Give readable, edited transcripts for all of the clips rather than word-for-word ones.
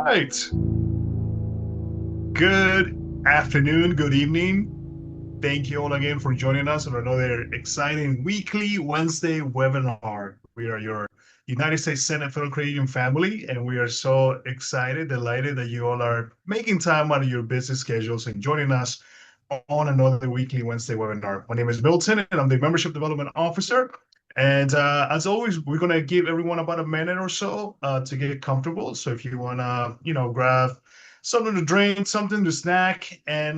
right. Good afternoon, good evening. Thank you all again for joining us on another exciting weekly Wednesday webinar. We are your United States Senate Federal Credit Union family, and we are so excited, delighted that you all are making time out of your busy schedules and joining us on another weekly Wednesday webinar. My name is Milton, and I'm the Membership Development Officer. And as always, we're going to give everyone about a minute or so to get comfortable. So if you want to, grab something to drink, something to snack, and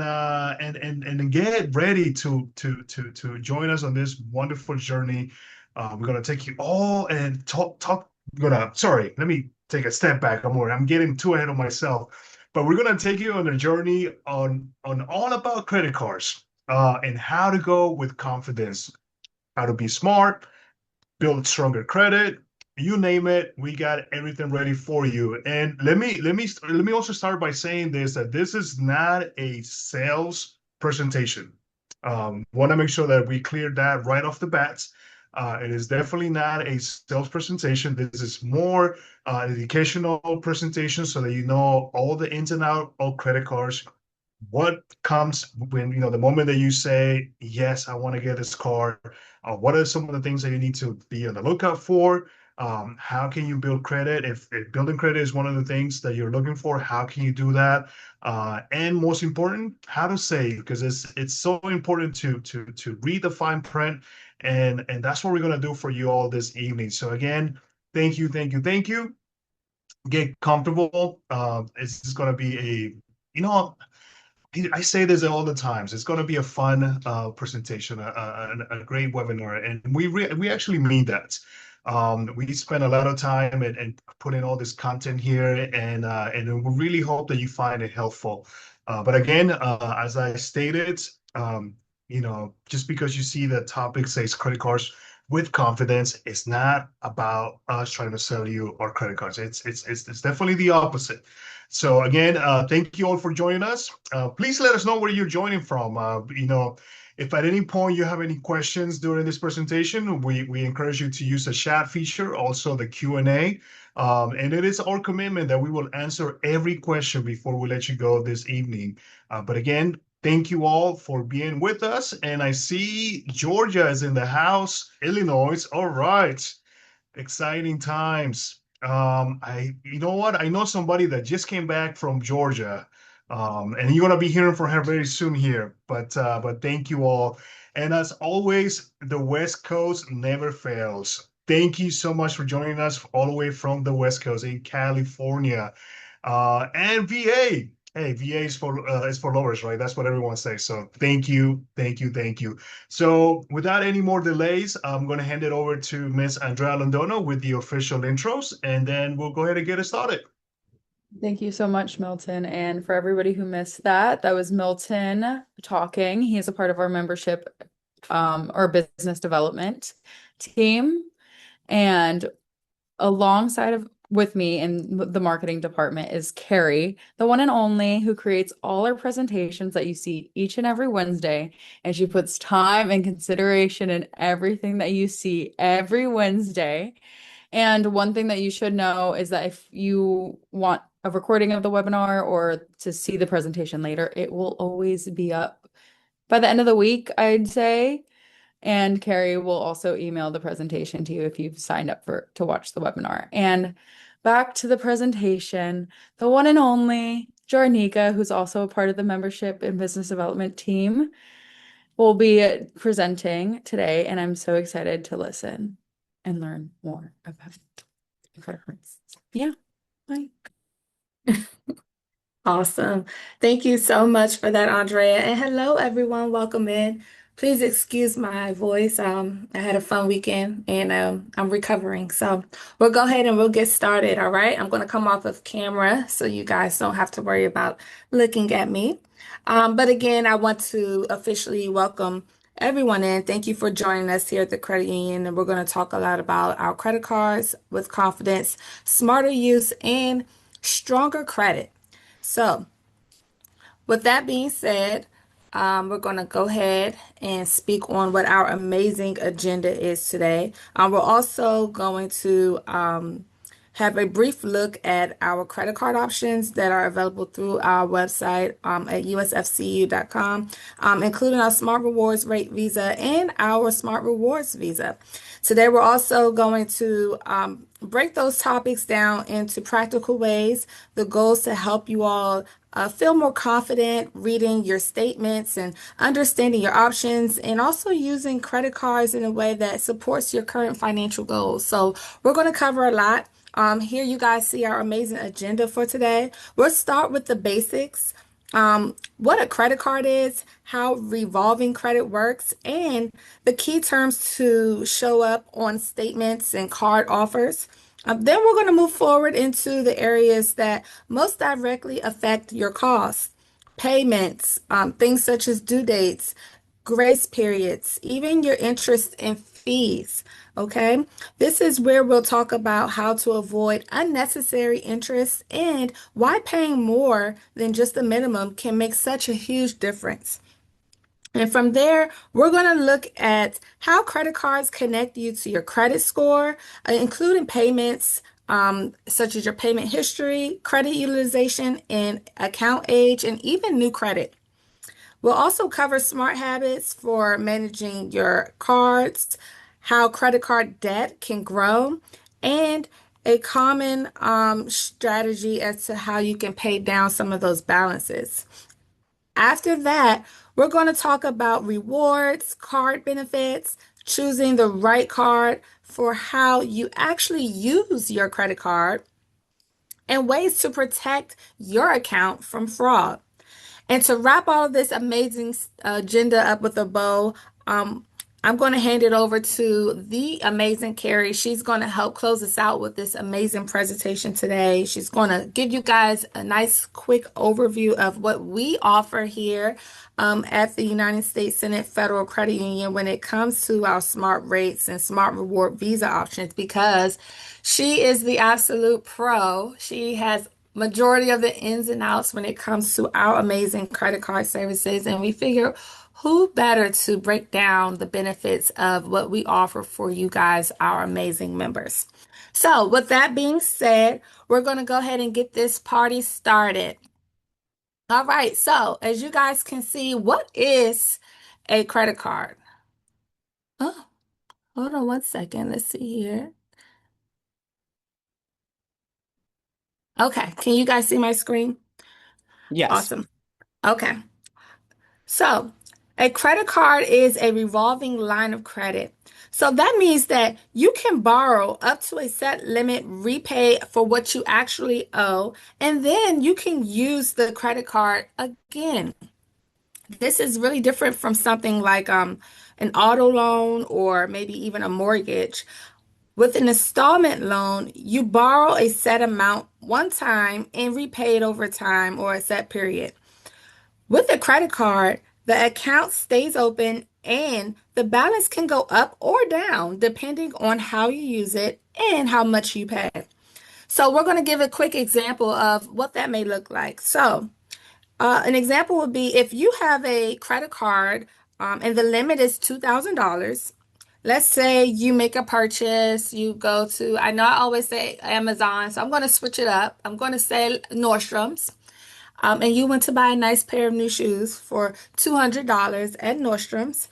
get ready to join us on this wonderful journey. We're gonna take you all and talk. Sorry, let me take a step back. I'm getting too ahead of myself, but we're gonna take you on a journey on all about credit cards and how to go with confidence, how to be smart, build stronger credit, you name it, we got everything ready for you. And let me also start by saying this, that this is not a sales presentation. Want to make sure that we clear that right off the bat. It is definitely not a sales presentation. This is more educational presentation so that you know all the ins and out of credit cards, what comes when the moment that you say yes, I want to get this car. What are some of the things that you need to be on the lookout for? How can you build credit? If building credit is one of the things that you're looking for, how can you do that? And most important, how to save, because it's so important to read the fine print, and that's what we're gonna do for you all this evening. So again, thank you, thank you, thank you. Get comfortable. It's gonna be you know I say this all the times. It's going to be a fun presentation, a great webinar, and we actually mean that. We spend a lot of time and put in all this content here, and we really hope that you find it helpful. But again, as I stated, just because you see the topic says credit cards with confidence, it's not about us trying to sell you our credit cards. It's definitely the opposite. So again, thank you all for joining us. Please let us know where you're joining from. If at any point you have any questions during this presentation, we encourage you to use the chat feature, also the Q&A. And it is our commitment that we will answer every question before we let you go this evening. But again, thank you all for being with us. And I see Georgia is in the house, Illinois. All right. Exciting times. You know what? I know somebody that just came back from Georgia, and you're gonna be hearing from her very soon here. But thank you all, and as always, the West Coast never fails. Thank you so much for joining us all the way from the West Coast in California, and VA. Hey, VA is for lovers, right? That's what everyone says. So thank you, thank you, thank you. So without any more delays, I'm going to hand it over to Miss Andrea Londono with the official intros, and then we'll go ahead and get it started. Thank you so much, Milton. And for everybody who missed that, that was Milton talking. He is a part of our membership or business development team. And alongside of with me in the marketing department is Carrie, the one and only who creates all our presentations that you see each and every Wednesday. And she puts time and consideration in everything that you see every Wednesday. And one thing that you should know is that if you want a recording of the webinar or to see the presentation later, it will always be up by the end of the week, I'd say. And Carrie will also email the presentation to you if you've signed up to watch the webinar. And back to the presentation, the one and only Jarnika, who's also a part of the membership and business development team, will be presenting today. And I'm so excited to listen and learn more about credit cards. Yeah, bye. Awesome. Thank you so much for that, Andrea. And hello, everyone. Welcome in. Please excuse my voice. I had a fun weekend and I'm recovering. So we'll go ahead and we'll get started. All right. I'm going to come off of camera so you guys don't have to worry about looking at me. But again, I want to officially welcome everyone in. Thank you for joining us here at the Credit Union. And we're going to talk a lot about our credit cards with confidence, smarter use, and stronger credit. So, with that being said, we're going to go ahead and speak on what our amazing agenda is today. We're also going to have a brief look at our credit card options that are available through our website at usfcu.com, including our Smart Rewards Rate Visa and our Smart Rewards Visa. Today, we're also going to break those topics down into practical ways. The goal is to help you all feel more confident reading your statements and understanding your options, and also using credit cards in a way that supports your current financial goals. So, we're going to cover a lot. Here you guys see our amazing agenda for today. We'll start with the basics, what a credit card is, how revolving credit works, and the key terms to show up on statements and card offers. Then we're going to move forward into the areas that most directly affect your costs, payments, things such as due dates, grace periods, even your interest and fees. Okay, this is where we'll talk about how to avoid unnecessary interest and why paying more than just the minimum can make such a huge difference. And from there, we're going to look at how credit cards connect you to your credit score, including payments, such as your payment history, credit utilization, and account age, and even new credit. We'll also cover smart habits for managing your cards, how credit card debt can grow, and a common strategy as to how you can pay down some of those balances. After that, we're going to talk about rewards, card benefits, choosing the right card for how you actually use your credit card, and ways to protect your account from fraud. And to wrap all of this amazing agenda up with a bow, I'm going to hand it over to the amazing Carrie. She's going to help close us out with this amazing presentation today. She's going to give you guys a nice quick overview of what we offer here at the United States Senate Federal Credit Union when it comes to our smart rates and smart reward visa options, because she is the absolute pro. She has majority of the ins and outs when it comes to our amazing credit card services, and we figure who better to break down the benefits of what we offer for you guys, our amazing members. So with that being said, we're going to go ahead and get this party started. All right, so as you guys can see, what is a credit card? Oh, hold on one second. Let's see here. Okay, can you guys see my screen? Yes. Awesome. Okay. So, a credit card is a revolving line of credit. So that means that you can borrow up to a set limit, repay for what you actually owe, and then you can use the credit card again. This is really different from something like an auto loan or maybe even a mortgage. With an installment loan, you borrow a set amount one time and repay it over time or a set period. With a credit card, the account stays open and the balance can go up or down depending on how you use it and how much you pay. So, we're going to give a quick example of what that may look like. So, an example would be if you have a credit card and the limit is $2,000. Let's say you make a purchase, you go to, I know I always say Amazon, so I'm going to switch it up. I'm going to say Nordstrom's. And you went to buy a nice pair of new shoes for $200 at Nordstrom's.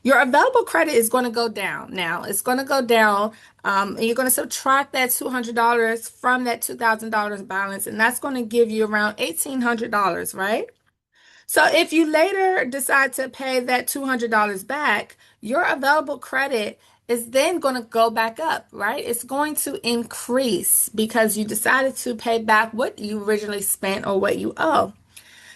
Your available credit is going to go down. Now, it's going to go down, and you're going to subtract that $200 from that $2,000 balance, and that's going to give you around $1,800, right? So if you later decide to pay that $200 back, your available credit is then going to go back up, right? It's going to increase because you decided to pay back what you originally spent or what you owe.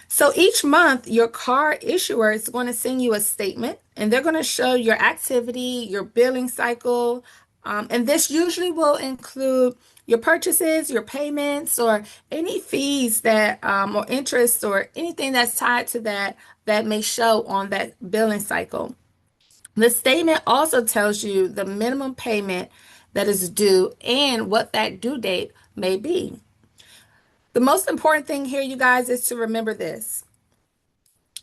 So each month, your card issuer is going to send you a statement and they're going to show your activity, your billing cycle. And this usually will include your purchases, your payments, or any fees that, or interest, or anything that's tied to that that may show on that billing cycle. The statement also tells you the minimum payment that is due and what that due date may be. The most important thing here, you guys, is to remember this.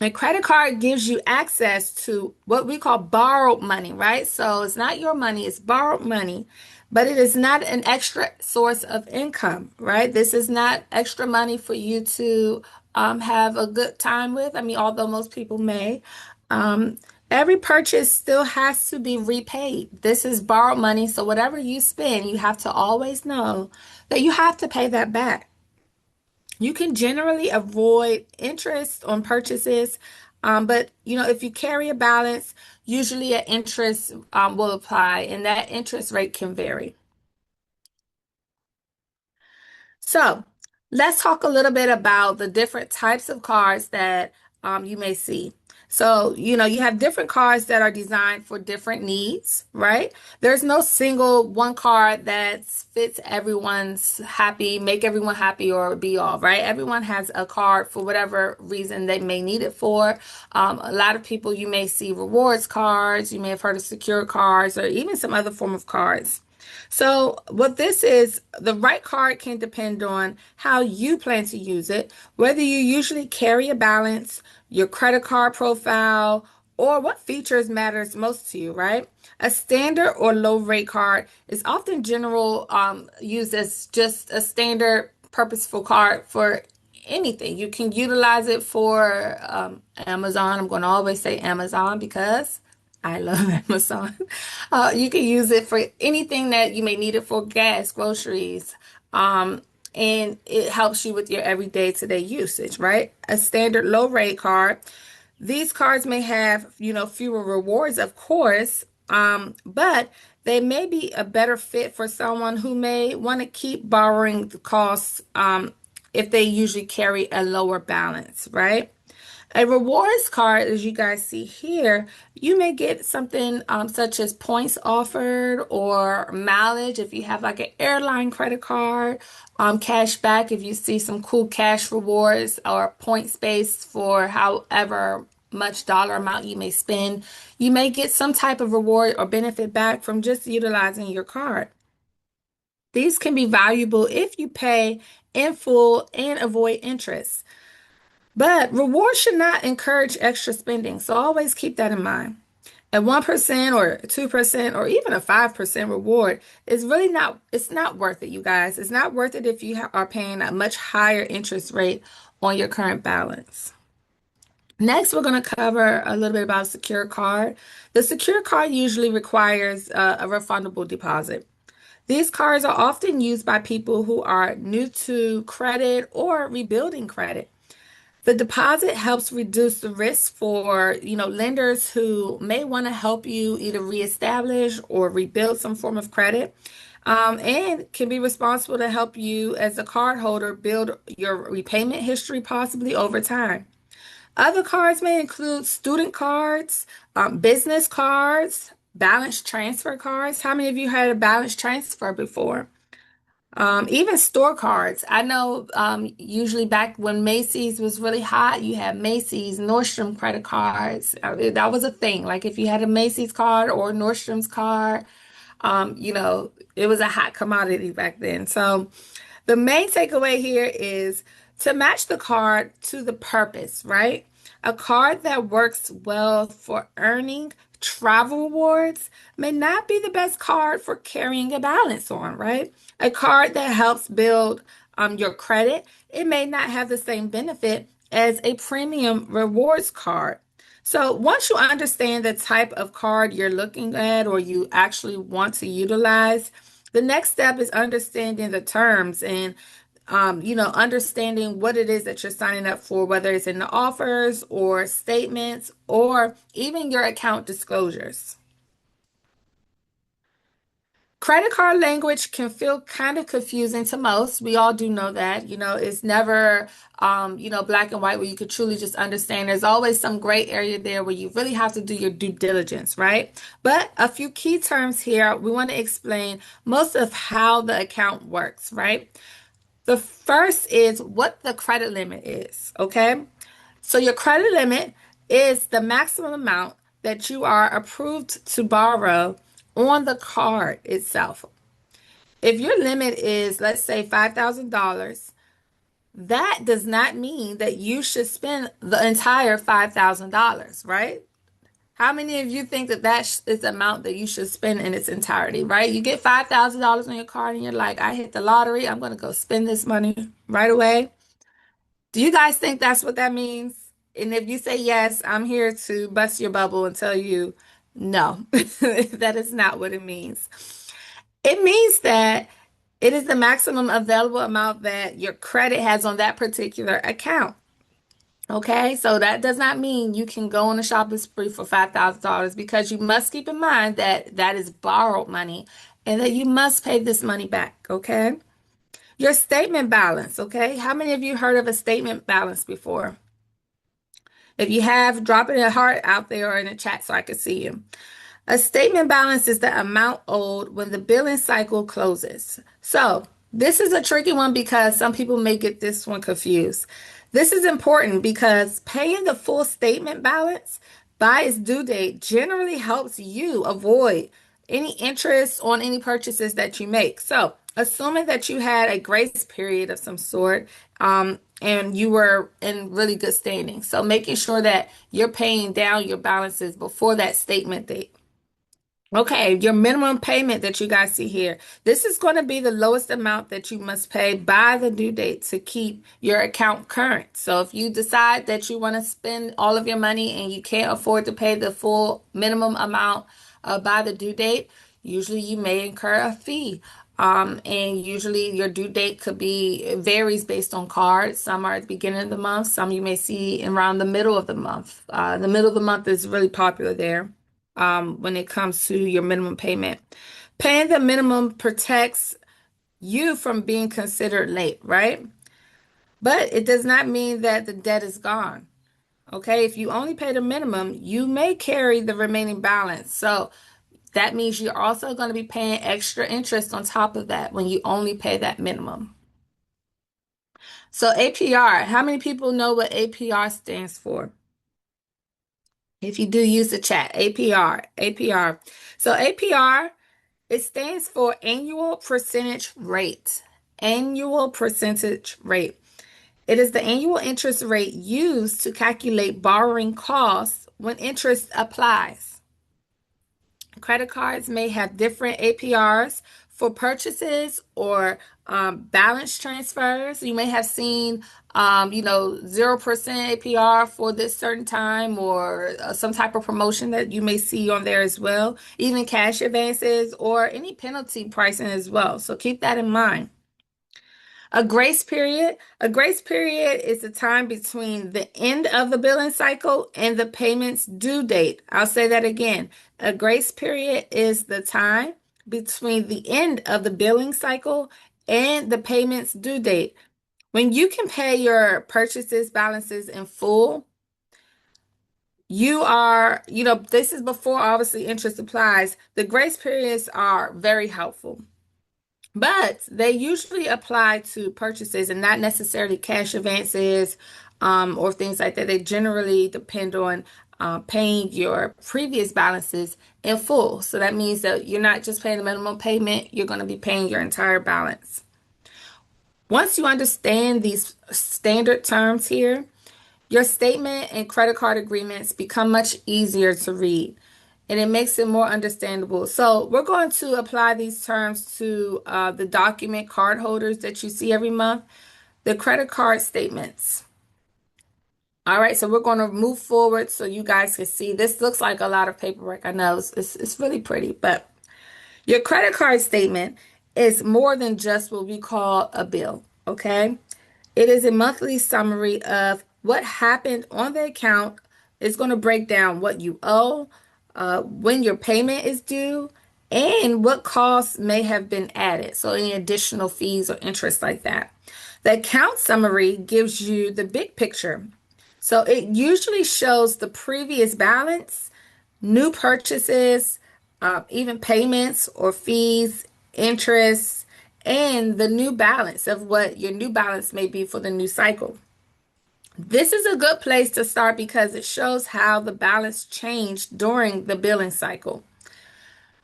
A credit card gives you access to what we call borrowed money, right? So it's not your money, it's borrowed money, but it is not an extra source of income, right? This is not extra money for you to have a good time with. I mean, although most people may. Um, every purchase still has to be repaid. This is borrowed money, so whatever you spend, you have to always know that you have to pay that back. You can generally avoid interest on purchases, but if you carry a balance, usually an interest will apply, and that interest rate can vary. So let's talk a little bit about the different types of cards that you may see. So, you have different cards that are designed for different needs, right? There's no single one card that fits everyone's happy, make everyone happy, or be all, right? Everyone has a card for whatever reason they may need it for. A lot of people, you may see rewards cards, you may have heard of secure cards, or even some other form of cards. So, what this is, the right card can depend on how you plan to use it, whether you usually carry a balance, your credit card profile, or what features matters most to you, right? A standard or low rate card is often used as just a standard purposeful card for anything. You can utilize it for Amazon. I'm going to always say Amazon because I love Amazon. You can use it for anything that you may need it for, gas, groceries, and it helps you with your everyday today usage, right? A standard low rate card. These cards may have, fewer rewards, of course, but they may be a better fit for someone who may want to keep borrowing the costs if they usually carry a lower balance, right? A rewards card, as you guys see here, you may get something such as points offered or mileage if you have like an airline credit card, cash back if you see some cool cash rewards or points based for however much dollar amount you may spend. You may get some type of reward or benefit back from just utilizing your card. These can be valuable if you pay in full and avoid interest. But rewards should not encourage extra spending. So always keep that in mind. A 1% or 2% or even a 5% reward is really it's not worth it, you guys. It's not worth it if you are paying a much higher interest rate on your current balance. Next, we're going to cover a little bit about secure card. The secure card usually requires a refundable deposit. These cards are often used by people who are new to credit or rebuilding credit. The deposit helps reduce the risk for, lenders who may want to help you either reestablish or rebuild some form of credit, and can be responsible to help you as a cardholder build your repayment history possibly over time. Other cards may include student cards, business cards, balance transfer cards. How many of you had a balance transfer before? Even store cards. I know usually back when Macy's was really hot, you had Macy's, Nordstrom credit cards. That was a thing. Like if you had a Macy's card or a Nordstrom's card, it was a hot commodity back then. So the main takeaway here is to match the card to the purpose, right? A card that works well for earning travel rewards may not be the best card for carrying a balance on, right? A card that helps build your credit, it may not have the same benefit as a premium rewards card. So once you understand the type of card you're looking at or you actually want to utilize, the next step is understanding the terms and understanding what it is that you're signing up for, whether it's in the offers or statements or even your account disclosures. Credit card language can feel kind of confusing to most. We all do know that. It's never, black and white where you could truly just understand. There's always some gray area there where you really have to do your due diligence, right? But a few key terms here, we want to explain most of how the account works, right? The first is what the credit limit is, okay? So your credit limit is the maximum amount that you are approved to borrow on the card itself. If your limit is, let's say, $5,000, that does not mean that you should spend the entire $5,000, right? How many of you think that is the amount that you should spend in its entirety, right? You get $5,000 on your card and you're like, I hit the lottery. I'm going to go spend this money right away. Do you guys think that's what that means? And if you say yes, I'm here to bust your bubble and tell you, no, that is not what it means. It means that it is the maximum available amount that your credit has on that particular account. Okay, so that does not mean you can go on a shopping spree for $5,000 because you must keep in mind that that is borrowed money and that you must pay this money back. Okay, your statement balance. Okay, how many of you heard of a statement balance before? If you have, drop it a heart out there or in the chat so I can see you. A statement balance is the amount owed when the billing cycle closes. So this is a tricky one because some people may get this one confused. This is important because paying the full statement balance by its due date generally helps you avoid any interest on any purchases that you make. So assuming that you had a grace period of some sort, and you were in really good standing. So making sure that you're paying down your balances before that statement date. Okay, your minimum payment that you guys see here, this is going to be the lowest amount that you must pay by the due date to keep your account current. So if you decide that you want to spend all of your money and you can't afford to pay the full minimum amount by the due date, usually you may incur a fee. And usually your due date it varies based on cards. Some are at the beginning of the month. Some you may see around the middle of the month. The middle of the month is really popular there. When it comes to your minimum payment. Paying the minimum protects you from being considered late, right? But it does not mean that the debt is gone. Okay, if you only pay the minimum, you may carry the remaining balance. So that means you're also going to be paying extra interest on top of that when you only pay that minimum. So APR, how many people know what APR stands for? If you do, use the chat. APR. So APR, it stands for annual percentage rate. Annual percentage rate. It is the annual interest rate used to calculate borrowing costs when interest applies. Credit cards may have different APRs for purchases or balance transfers. You may have seen, 0% APR for this certain time or some type of promotion that you may see on there as well. Even cash advances or any penalty pricing as well. So keep that in mind. A grace period. A grace period is the time between the end of the billing cycle and the payment's due date. I'll say that again. A grace period is the time between the end of the billing cycle and the payment's due date. When you can pay your purchases balances in full, this is before obviously interest applies. The grace periods are very helpful. But they usually apply to purchases and not necessarily cash advances or things like that. They generally depend on paying your previous balances in full. So that means that you're not just paying the minimum payment, you're going to be paying your entire balance. Once you understand these standard terms here, your statement and credit card agreements become much easier to read and it makes it more understandable. So we're going to apply these terms to the document card holders that you see every month, the credit card statements. All right, so we're going to move forward so you guys can see. This looks like a lot of paperwork. I know it's really pretty, but your credit card statement is more than just what we call a bill, okay? It is a monthly summary of what happened on the account. It's going to break down what you owe, when your payment is due, and what costs may have been added. So any additional fees or interest like that. The account summary gives you the big picture. So it usually shows the previous balance, new purchases, even payments or fees, interest, and the new balance of what your new balance may be for the new cycle. This is a good place to start because it shows how the balance changed during the billing cycle.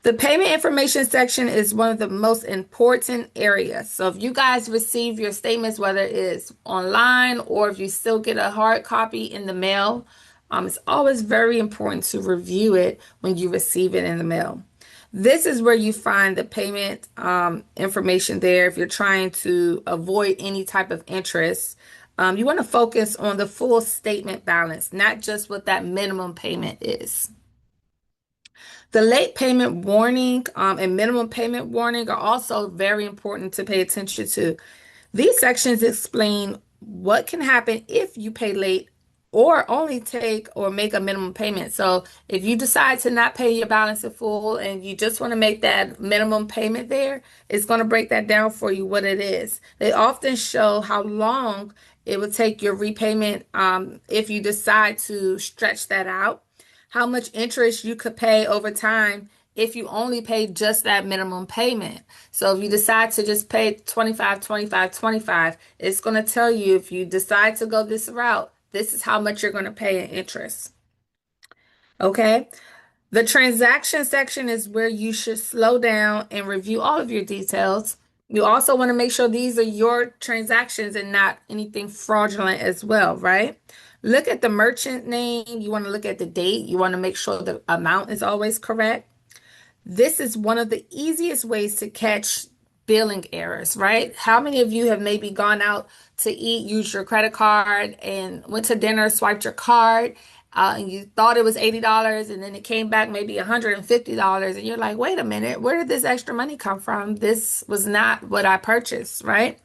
The payment information section is one of the most important areas. So if you guys receive your statements, whether it's online or if you still get a hard copy in the mail, it's always very important to review it when you receive it in the mail. This is where you find the payment information there. If you're trying to avoid any type of interest, you want to focus on the full statement balance, not just what that minimum payment is. The late payment warning and minimum payment warning are also very important to pay attention to. These sections explain what can happen if you pay late or only take or make a minimum payment. So if you decide to not pay your balance in full and you just want to make that minimum payment there, it's going to break that down for you what it is. They often show how long it would take your repayment if you decide to stretch that out, how much interest you could pay over time if you only pay just that minimum payment. So if you decide to just pay 25, 25, 25, it's going to tell you if you decide to go this route, this is how much you're going to pay in interest. Okay. The transaction section is where you should slow down and review all of your details. You also want to make sure these are your transactions and not anything fraudulent as well, right? Look at the merchant name. You want to look at the date. You want to make sure the amount is always correct. This is one of the easiest ways to catch billing errors, right? How many of you have maybe gone out to eat, used your credit card, and went to dinner, swiped your card, and you thought it was $80, and then it came back maybe $150, and you're like, wait a minute, where did this extra money come from? This was not what I purchased, right?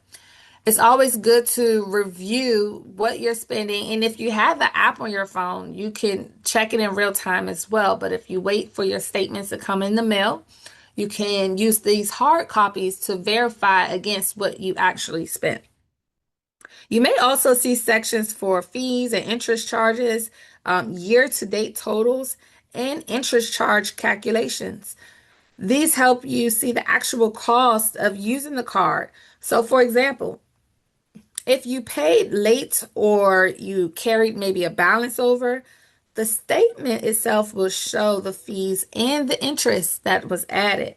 It's always good to review what you're spending. And if you have the app on your phone, you can check it in real time as well. But if you wait for your statements to come in the mail, you can use these hard copies to verify against what you actually spent. You may also see sections for fees and interest charges, year-to-date totals, and interest charge calculations. These help you see the actual cost of using the card. So, for example, if you paid late or you carried maybe a balance over, the statement itself will show the fees and the interest that was added.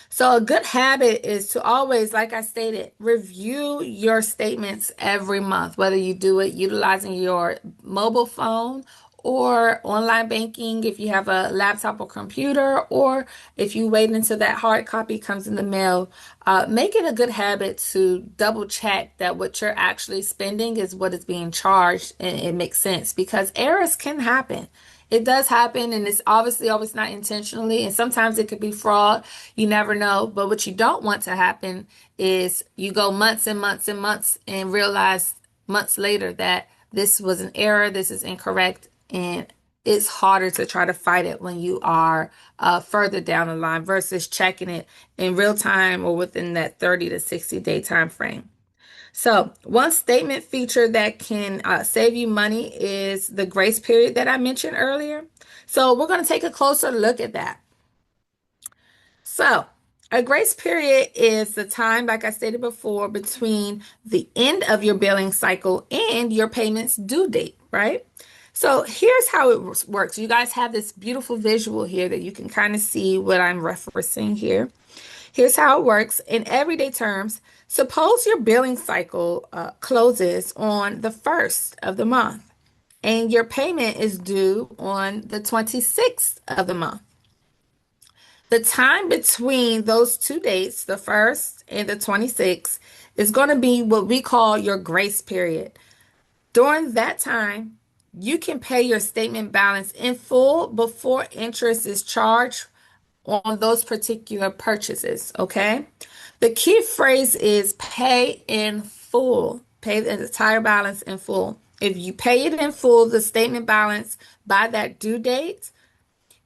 So a good habit is to always, like I stated, review your statements every month, whether you do it utilizing your mobile phone or online banking if you have a laptop or computer, or if you wait until that hard copy comes in the mail. Make it a good habit to double check that what you're actually spending is what is being charged and it makes sense, because errors can happen. It does happen, and it's obviously always not intentionally, and sometimes it could be fraud. You never know. But what you don't want to happen is you go months and months and months and realize months later that this was an error, this is incorrect, and it's harder to try to fight it when you are further down the line versus checking it in real time or within that 30 to 60-day time frame. So one statement feature that can save you money is the grace period that I mentioned earlier. So we're going to take a closer look at that. So a grace period is the time, like I stated before, between the end of your billing cycle and your payment's due date, right? So here's how it works. You guys have this beautiful visual here that you can kind of see what I'm referencing here. Here's how it works in everyday terms. Suppose your billing cycle closes on the 1st of the month and your payment is due on the 26th of the month. The time between those two dates, the 1st and the 26th, is going to be what we call your grace period. During that time, you can pay your statement balance in full before interest is charged on those particular purchases, okay? The key phrase is pay in full. Pay the entire balance in full. If you pay it in full, the statement balance by that due date,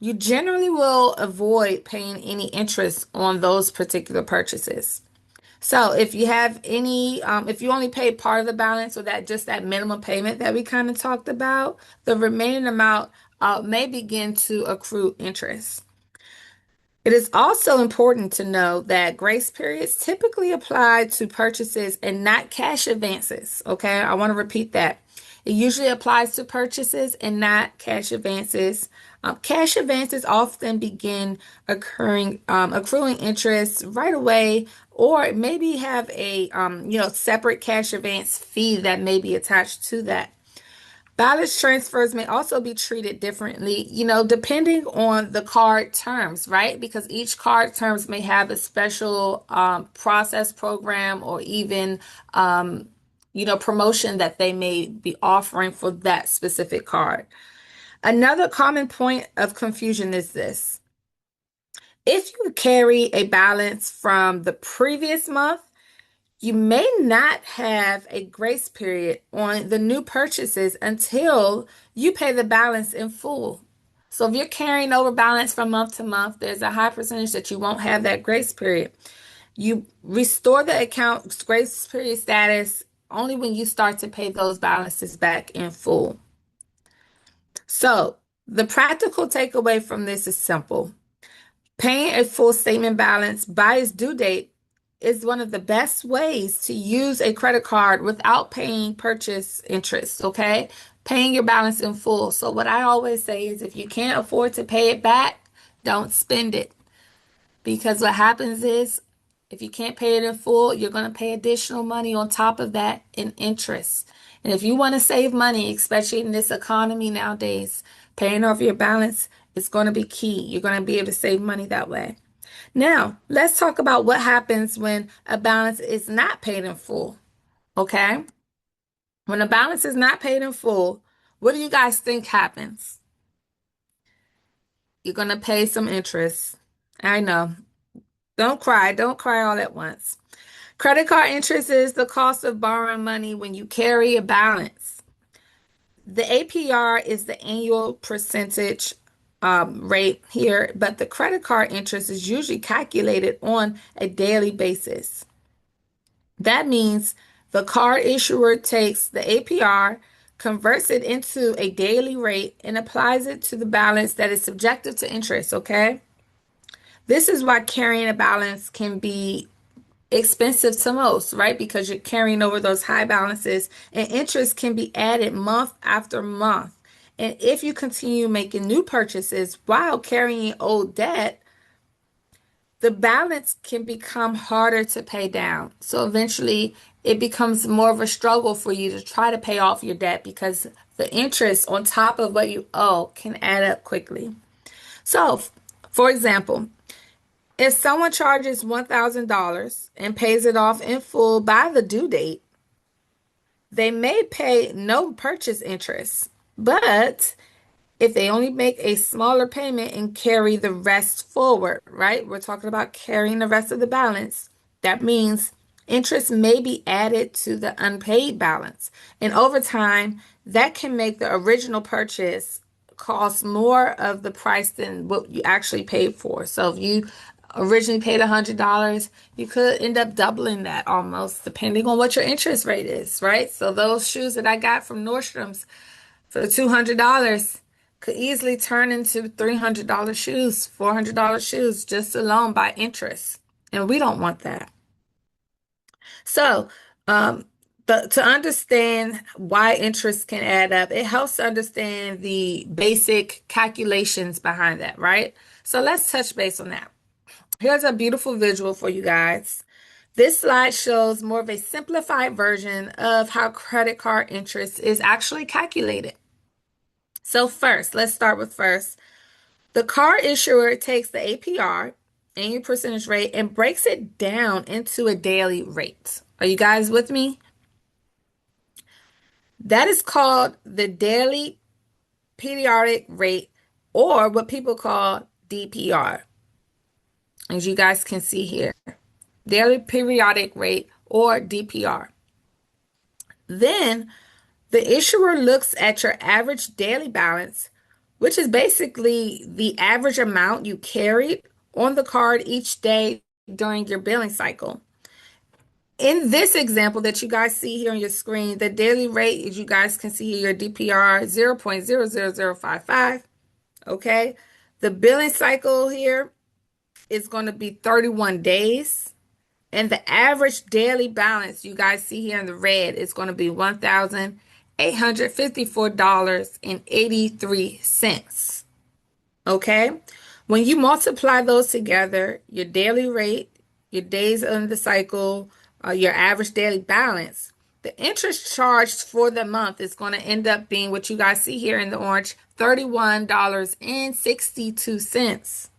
you generally will avoid paying any interest on those particular purchases. So if you have any, if you only paid part of the balance or that just that minimum payment that we kind of talked about, the remaining amount may begin to accrue interest. It is also important to know that grace periods typically apply to purchases and not cash advances. Okay, I want to repeat that. It usually applies to purchases and not cash advances. Cash advances often begin accruing interest right away, or maybe have a separate cash advance fee that may be attached to that. Balance transfers may also be treated differently, depending on the card terms, right? Because each card terms may have a special process program, or even promotion that they may be offering for that specific card. Another common point of confusion is this. If you carry a balance from the previous month, you may not have a grace period on the new purchases until you pay the balance in full. So if you're carrying over balance from month to month, there's a high percentage that you won't have that grace period. You restore the account's grace period status only when you start to pay those balances back in full. So the practical takeaway from this is simple. Paying a full statement balance by its due date is one of the best ways to use a credit card without paying purchase interest, okay? Paying your balance in full. So what I always say is, if you can't afford to pay it back, don't spend it. Because what happens is, if you can't pay it in full, you're going to pay additional money on top of that in interest. And if you want to save money, especially in this economy nowadays, paying off your balance is going to be key. You're going to be able to save money that way. Now, let's talk about what happens when a balance is not paid in full. Okay? When a balance is not paid in full, what do you guys think happens? You're going to pay some interest. I know. Don't cry. Don't cry all at once. Credit card interest is the cost of borrowing money when you carry a balance. The APR is the annual percentage rate here, but the credit card interest is usually calculated on a daily basis. That means the card issuer takes the APR, converts it into a daily rate, and applies it to the balance that is subjective to interest, okay? This is why carrying a balance can be expensive to most, right? Because you're carrying over those high balances, and interest can be added month after month. And if you continue making new purchases while carrying old debt, the balance can become harder to pay down. So eventually it becomes more of a struggle for you to try to pay off your debt, because the interest on top of what you owe can add up quickly. So, for example, if someone charges $1,000 and pays it off in full by the due date, they may pay no purchase interest. But if they only make a smaller payment and carry the rest forward, right? We're talking about carrying the rest of the balance. That means interest may be added to the unpaid balance. And over time, that can make the original purchase cost more of the price than what you actually paid for. So if you originally paid $100, you could end up doubling that almost, depending on what your interest rate is, right? So those shoes that I got from Nordstrom's for $200 could easily turn into $300 shoes, $400 shoes, just alone by interest. And we don't want that. So, to understand why interest can add up, it helps to understand the basic calculations behind that, right? So let's touch base on that. Here's a beautiful visual for you guys. This slide shows more of a simplified version of how credit card interest is actually calculated. So first, let's start with first. The card issuer takes the APR, annual percentage rate, and breaks it down into a daily rate. Are you guys with me? That is called the daily periodic rate, or what people call DPR. As you guys can see here, daily periodic rate, or DPR. Then the issuer looks at your average daily balance, which is basically the average amount you carried on the card each day during your billing cycle. In this example that you guys see here on your screen, the daily rate, as you guys can see here, your DPR 0.00055. Okay. The billing cycle here is going to be 31 days. And the average daily balance you guys see here in the red is going to be $1,080. $854.83. Okay? When you multiply those together, your daily rate, your days on the cycle, your average daily balance, the interest charged for the month is going to end up being what you guys see here in the orange, $31.62.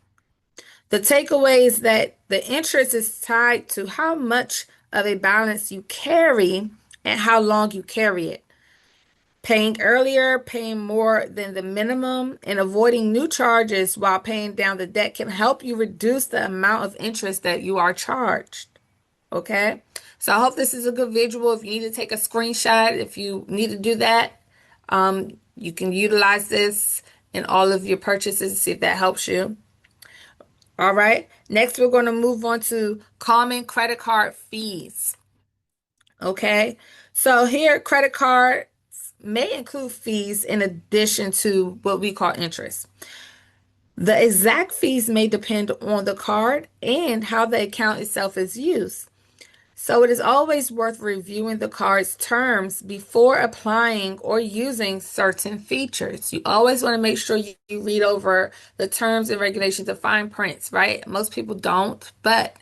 The takeaway is that the interest is tied to how much of a balance you carry and how long you carry it. Paying earlier, paying more than the minimum, and avoiding new charges while paying down the debt can help you reduce the amount of interest that you are charged. Okay? So I hope this is a good visual. If you need to take a screenshot, if you need to do that, you can utilize this in all of your purchases, see if that helps you. All right. Next, we're going to move on to common credit card fees. Okay. So here, credit cards may include fees in addition to what we call interest. The exact fees may depend on the card and how the account itself is used. So it is always worth reviewing the card's terms before applying or using certain features. You always want to make sure you read over the terms and regulations of fine prints, right? Most people don't, but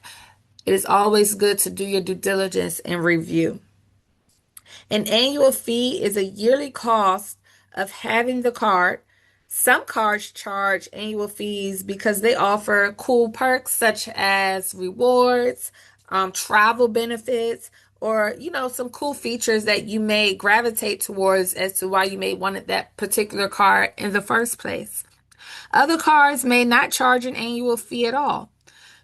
it is always good to do your due diligence and review. An annual fee is a yearly cost of having the card. Some cards charge annual fees because they offer cool perks such as rewards, travel benefits, or some cool features that you may gravitate towards as to why you may wanted that particular card in the first place. Other cards may not charge an annual fee at all.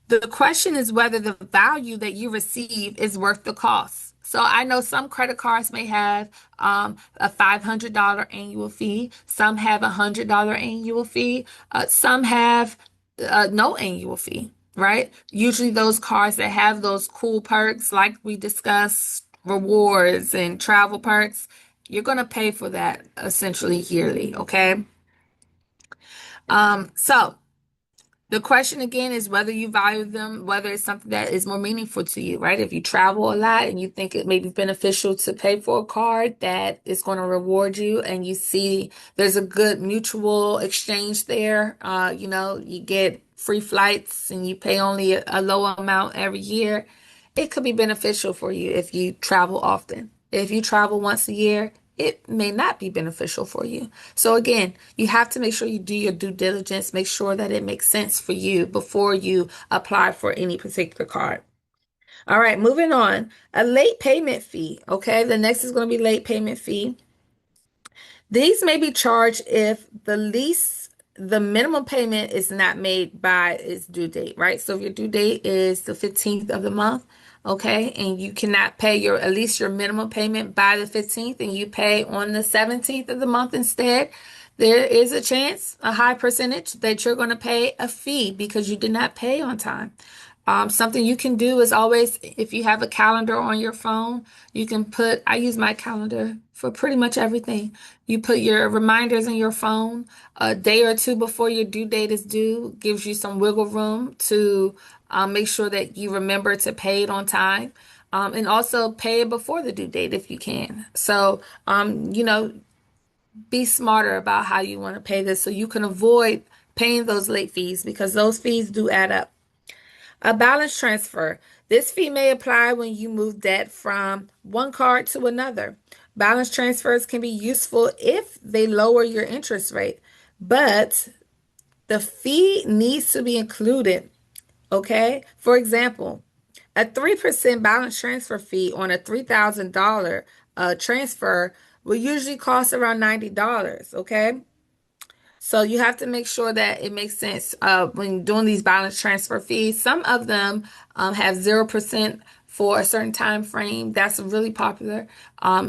The question is whether the value that you receive is worth the cost. So I know some credit cards may have a $500 annual fee. Some have a $100 annual fee. Some have no annual fee, right? Usually those cards that have those cool perks, like we discussed, rewards and travel perks, you're going to pay for that essentially yearly, okay? So the question again is whether you value them, whether it's something that is more meaningful to you, right? If you travel a lot and you think it may be beneficial to pay for a card that is going to reward you and you see there's a good mutual exchange there, you get free flights and you pay only a low amount every year, it could be beneficial for you if you travel often. If you travel once a year, it may not be beneficial for you. So again, you have to make sure you do your due diligence, make sure that it makes sense for you before you apply for any particular card. All right, moving on. A late payment fee. Okay, the next is going to be late payment fee. These may be charged if the minimum payment is not made by its due date, right? So if your due date is the 15th of the month, okay, and you cannot pay at least your minimum payment by the 15th and you pay on the 17th of the month instead, there is a chance, a high percentage, that you're going to pay a fee because you did not pay on time. Something you can do is always, if you have a calendar on your phone, you can I use my calendar for pretty much everything. You put your reminders in your phone a day or two before your due date is due, gives you some wiggle room to make sure that you remember to pay it on time. And also pay it before the due date if you can. So, be smarter about how you want to pay this so you can avoid paying those late fees because those fees do add up. A balance transfer. This fee may apply when you move debt from one card to another. Balance transfers can be useful if they lower your interest rate, but the fee needs to be included. Okay? For example, a 3% balance transfer fee on a $3,000 transfer will usually cost around $90. Okay? So you have to make sure that it makes sense when doing these balance transfer fees. Some of them have 0% for a certain time frame. That's really popular.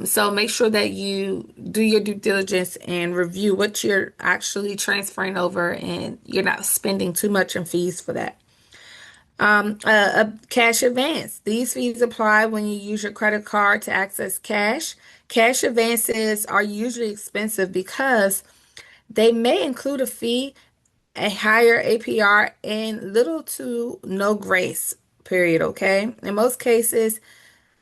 So make sure that you do your due diligence and review what you're actually transferring over and you're not spending too much in fees for that. A cash advance. These fees apply when you use your credit card to access cash. Cash advances are usually expensive because they may include a fee, a higher APR, and little to no grace period, okay? In most cases,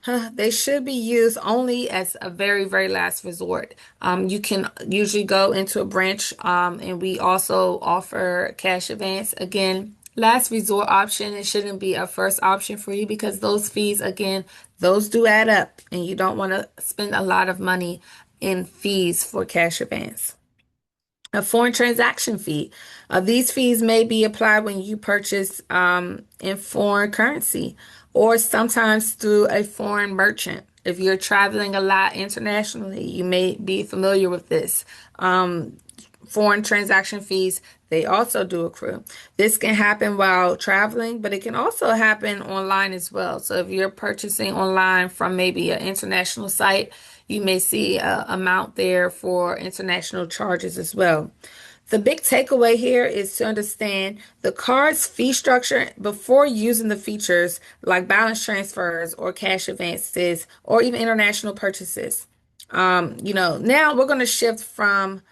They should be used only as a very, very last resort. You can usually go into a branch, and we also offer cash advance. Again, last resort option. It shouldn't be a first option for you because those fees, again, those do add up, and you don't want to spend a lot of money in fees for cash advance. A foreign transaction fee. These fees may be applied when you purchase in foreign currency or sometimes through a foreign merchant. If you're traveling a lot internationally, you may be familiar with this. Foreign transaction fees, they also do accrue. This can happen while traveling, but it can also happen online as well. So if you're purchasing online from maybe an international site, you may see an amount there for international charges as well. The big takeaway here is to understand the card's fee structure before using the features like balance transfers or cash advances or even international purchases. Now we're going to shift from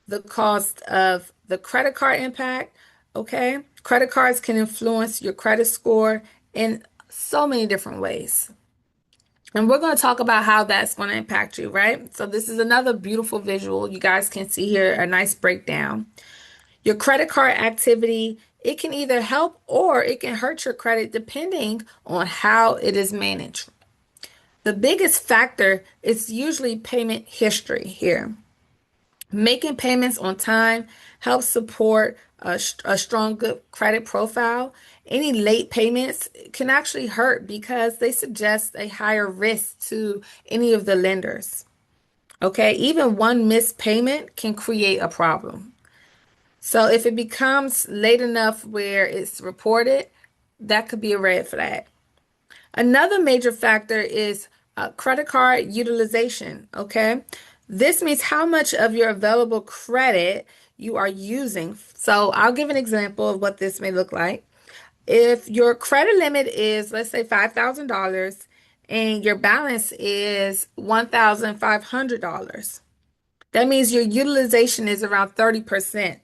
the cost of the credit card impact. Okay. Credit cards can influence your credit score in so many different ways. And we're going to talk about how that's going to impact you, right? So this is another beautiful visual. You guys can see here a nice breakdown. Your credit card activity, it can either help or it can hurt your credit depending on how it is managed. The biggest factor is usually payment history here. Making payments on time helps support a strong, good credit profile. Any late payments can actually hurt because they suggest a higher risk to any of the lenders. Okay, even one missed payment can create a problem. So if it becomes late enough where it's reported, that could be a red flag. Another major factor is credit card utilization. Okay. This means how much of your available credit you are using. So I'll give an example of what this may look like. If your credit limit is, let's say, $5,000 and your balance is $1,500, that means your utilization is around 30%.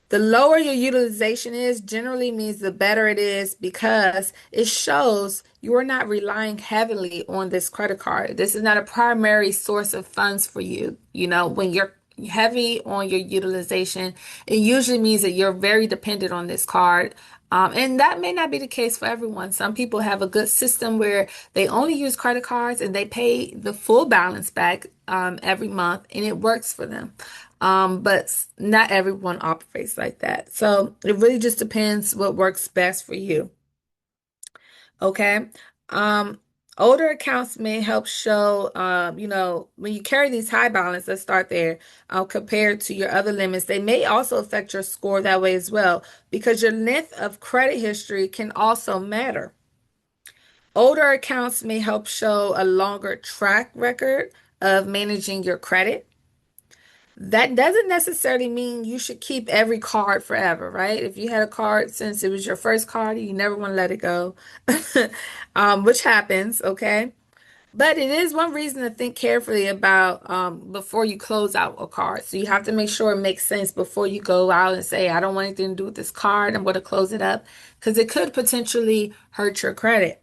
The lower your utilization is generally means the better it is because it shows you are not relying heavily on this credit card. This is not a primary source of funds for you. When you're heavy on your utilization, it usually means that you're very dependent on this card. And that may not be the case for everyone. Some people have a good system where they only use credit cards and they pay the full balance back every month, and it works for them. But not everyone operates like that. So it really just depends what works best for you. Okay. Um, Older accounts may help show, when you carry these high balance, let's start there, compared to your other limits, they may also affect your score that way as well, because your length of credit history can also matter. Older accounts may help show a longer track record of managing your credit. That doesn't necessarily mean you should keep every card forever, right? If you had a card since it was your first card, you never want to let it go, which happens, okay? But it is one reason to think carefully about before you close out a card. So you have to make sure it makes sense before you go out and say, I don't want anything to do with this card. I'm going to close it up because it could potentially hurt your credit.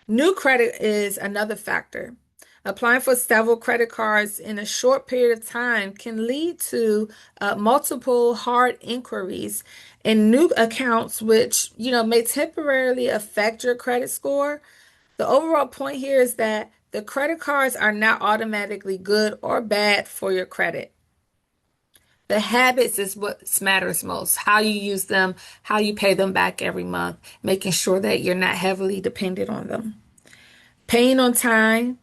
New credit is another factor. Applying for several credit cards in a short period of time can lead to multiple hard inquiries and new accounts, which, may temporarily affect your credit score. The overall point here is that the credit cards are not automatically good or bad for your credit. The habits is what matters most. How you use them, how you pay them back every month, making sure that you're not heavily dependent on them. Paying on time,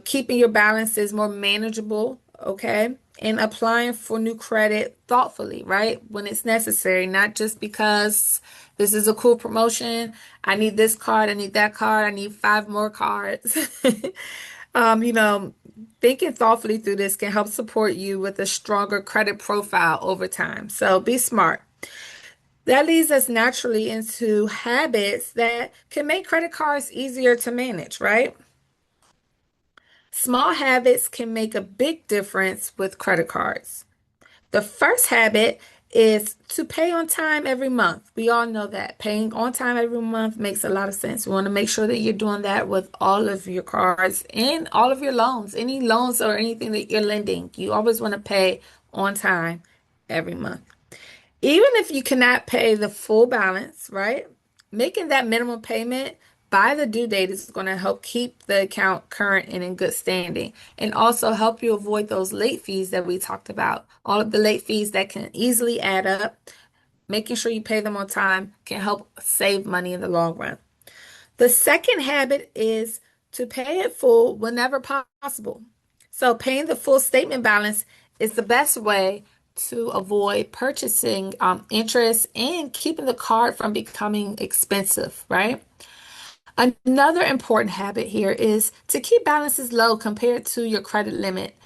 keeping your balances more manageable, okay? And applying for new credit thoughtfully, right? When it's necessary, not just because this is a cool promotion. I need this card, I need that card, I need 5 more cards. Thinking thoughtfully through this can help support you with a stronger credit profile over time. So be smart. That leads us naturally into habits that can make credit cards easier to manage, right? Small habits can make a big difference with credit cards. The first habit is to pay on time every month. We all know that paying on time every month makes a lot of sense. We want to make sure that you're doing that with all of your cards and all of your loans. Any loans or anything that you're lending, you always want to pay on time every month. Even if you cannot pay the full balance, right? Making that minimum payment by the due date is going to help keep the account current and in good standing, and also help you avoid those late fees that we talked about. All of the late fees that can easily add up. Making sure you pay them on time can help save money in the long run. The second habit is to pay it full whenever possible. So paying the full statement balance is the best way to avoid purchasing interest and keeping the card from becoming expensive, right? Another important habit here is to keep balances low compared to your credit limit.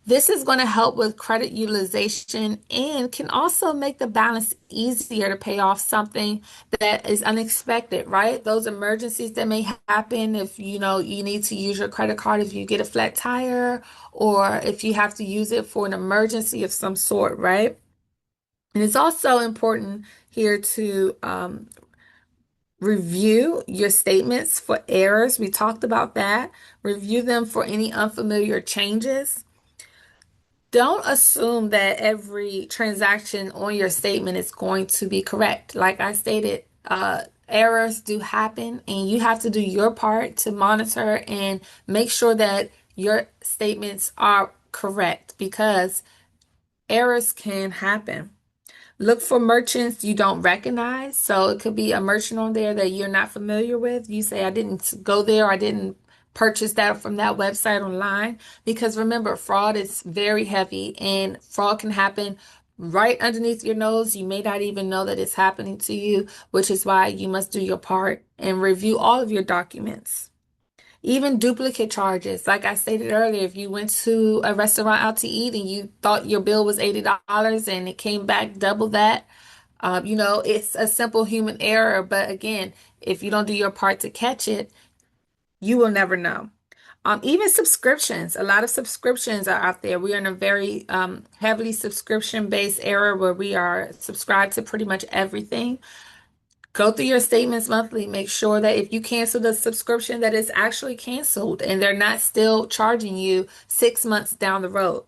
This is going to help with credit utilization and can also make the balance easier to pay off something that is unexpected, right? Those emergencies that may happen if you need to use your credit card if you get a flat tire or if you have to use it for an emergency of some sort, right? And it's also important here to review your statements for errors. We talked about that. Review them for any unfamiliar changes. Don't assume that every transaction on your statement is going to be correct. Like I stated, errors do happen, and you have to do your part to monitor and make sure that your statements are correct because errors can happen. Look for merchants you don't recognize. So it could be a merchant on there that you're not familiar with. You say, I didn't go there, or I didn't purchase that from that website online. Because remember, fraud is very heavy and fraud can happen right underneath your nose. You may not even know that it's happening to you, which is why you must do your part and review all of your documents. Even duplicate charges. Like I stated earlier, if you went to a restaurant out to eat and you thought your bill was $80 and it came back double that, it's a simple human error. But again, if you don't do your part to catch it, you will never know. Even subscriptions, a lot of subscriptions are out there. We are in a very heavily subscription-based era where we are subscribed to pretty much everything. Go through your statements monthly. Make sure that if you cancel the subscription, that it's actually canceled and they're not still charging you 6 months down the road.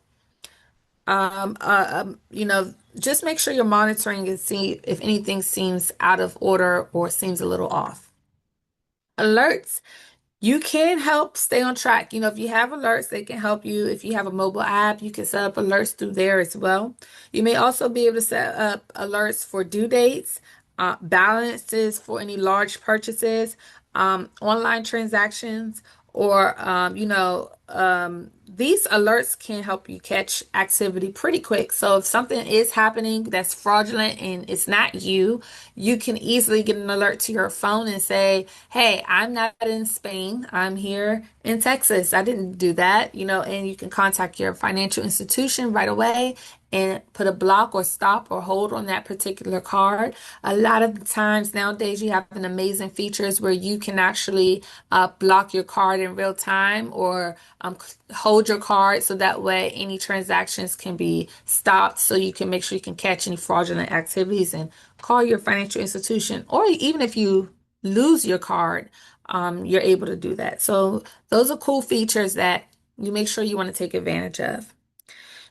Just make sure you're monitoring and see if anything seems out of order or seems a little off. Alerts. You can help stay on track. If you have alerts, they can help you. If you have a mobile app, you can set up alerts through there as well. You may also be able to set up alerts for due dates, balances for any large purchases, online transactions, or these alerts can help you catch activity pretty quick. So if something is happening that's fraudulent and it's not you, you can easily get an alert to your phone and say, hey, I'm not in Spain. I'm here in Texas. I didn't do that, and you can contact your financial institution right away and put a block or stop or hold on that particular card. A lot of the times nowadays you have an amazing features where you can actually block your card in real time or hold your card so that way any transactions can be stopped so you can make sure you can catch any fraudulent activities and call your financial institution. Or even if you lose your card, you're able to do that. So those are cool features that you make sure you want to take advantage of.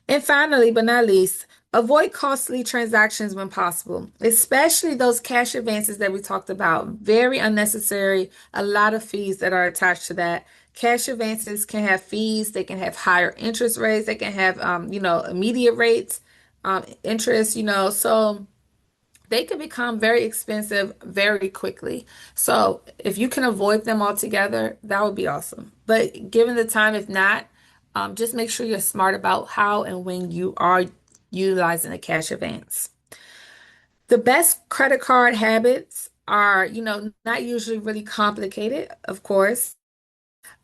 And finally, but not least, avoid costly transactions when possible, especially those cash advances that we talked about. Very unnecessary, a lot of fees that are attached to that. Cash advances can have fees, they can have higher interest rates, they can have, immediate rates, interest, so they can become very expensive very quickly. So if you can avoid them altogether, that would be awesome. But given the time, if not, just make sure you're smart about how and when you are utilizing a cash advance. The best credit card habits are, not usually really complicated, of course.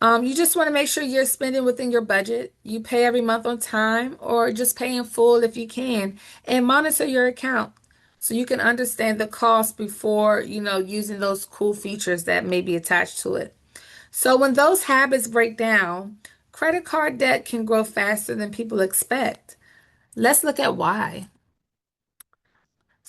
You just want to make sure you're spending within your budget. You pay every month on time or just pay in full if you can, and monitor your account so you can understand the cost before, using those cool features that may be attached to it. So when those habits break down, credit card debt can grow faster than people expect. Let's look at why.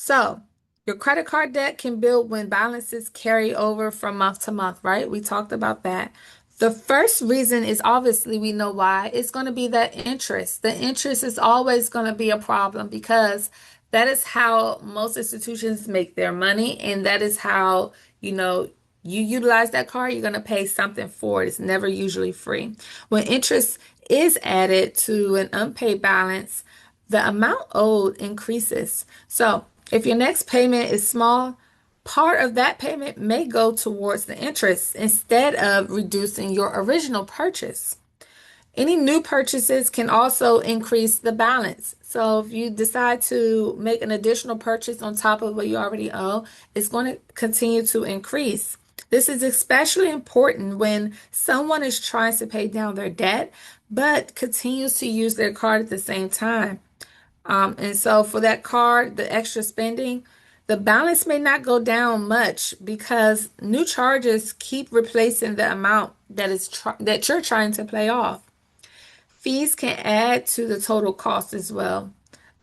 So, your credit card debt can build when balances carry over from month to month, right? We talked about that. The first reason is obviously we know why. It's going to be that interest. The interest is always going to be a problem because that is how most institutions make their money, and that is how, you know, you utilize that card, you're going to pay something for it. It's never usually free. When interest is added to an unpaid balance, the amount owed increases. So, if your next payment is small, part of that payment may go towards the interest instead of reducing your original purchase. Any new purchases can also increase the balance. So if you decide to make an additional purchase on top of what you already owe, it's going to continue to increase. This is especially important when someone is trying to pay down their debt but continues to use their card at the same time. And so for that card, the extra spending, the balance may not go down much because new charges keep replacing the amount that you're trying to pay off. Fees can add to the total cost as well.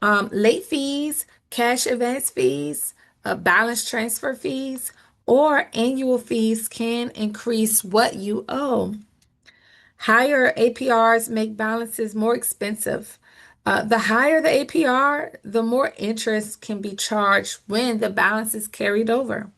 Late fees, cash advance fees, balance transfer fees, or annual fees can increase what you owe. Higher APRs make balances more expensive. The higher the APR, the more interest can be charged when the balance is carried over.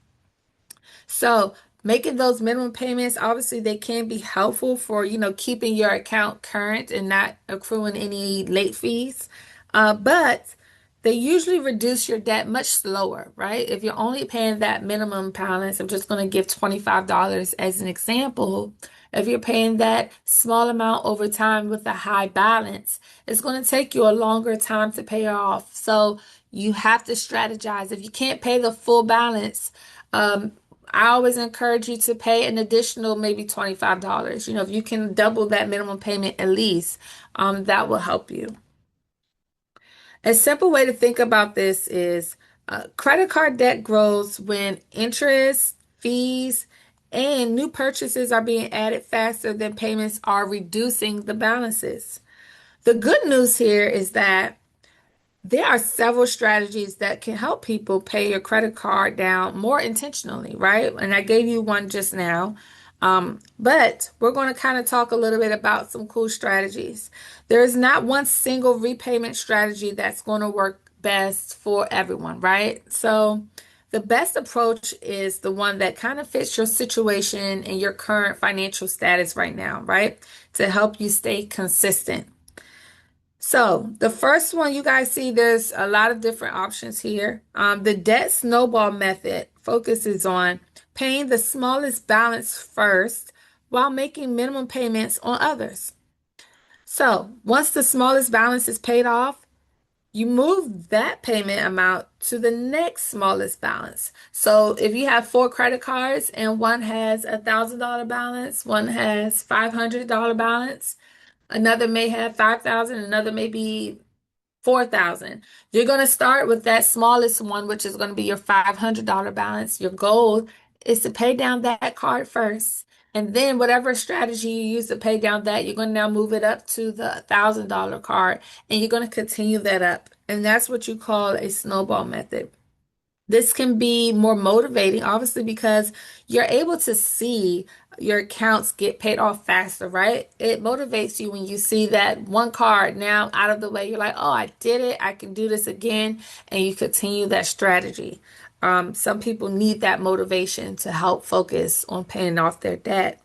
So making those minimum payments, obviously they can be helpful for, keeping your account current and not accruing any late fees. But they usually reduce your debt much slower, right? If you're only paying that minimum balance, I'm just going to give $25 as an example. If you're paying that small amount over time with a high balance, it's going to take you a longer time to pay off. So you have to strategize. If you can't pay the full balance, I always encourage you to pay an additional maybe $25. If you can double that minimum payment at least, that will help you. A simple way to think about this is credit card debt grows when interest, fees, and new purchases are being added faster than payments are reducing the balances. The good news here is that there are several strategies that can help people pay your credit card down more intentionally, right? And I gave you one just now. But we're going to kind of talk a little bit about some cool strategies. There is not one single repayment strategy that's going to work best for everyone, right? So the best approach is the one that kind of fits your situation and your current financial status right now, right? To help you stay consistent. So the first one you guys see, there's a lot of different options here. The debt snowball method focuses on paying the smallest balance first while making minimum payments on others. So once the smallest balance is paid off, you move that payment amount to the next smallest balance. So if you have 4 credit cards and one has $1,000 balance, one has $500 balance, another may have 5,000, another may be 4,000. You're going to start with that smallest one, which is going to be your $500 balance. Your goal is to pay down that card first. And then whatever strategy you use to pay down that, you're going to now move it up to the $1,000 card, and you're going to continue that up. And that's what you call a snowball method. This can be more motivating, obviously, because you're able to see your accounts get paid off faster, right? It motivates you when you see that one card now out of the way. You're like, oh, I did it. I can do this again. And you continue that strategy. Some people need that motivation to help focus on paying off their debt.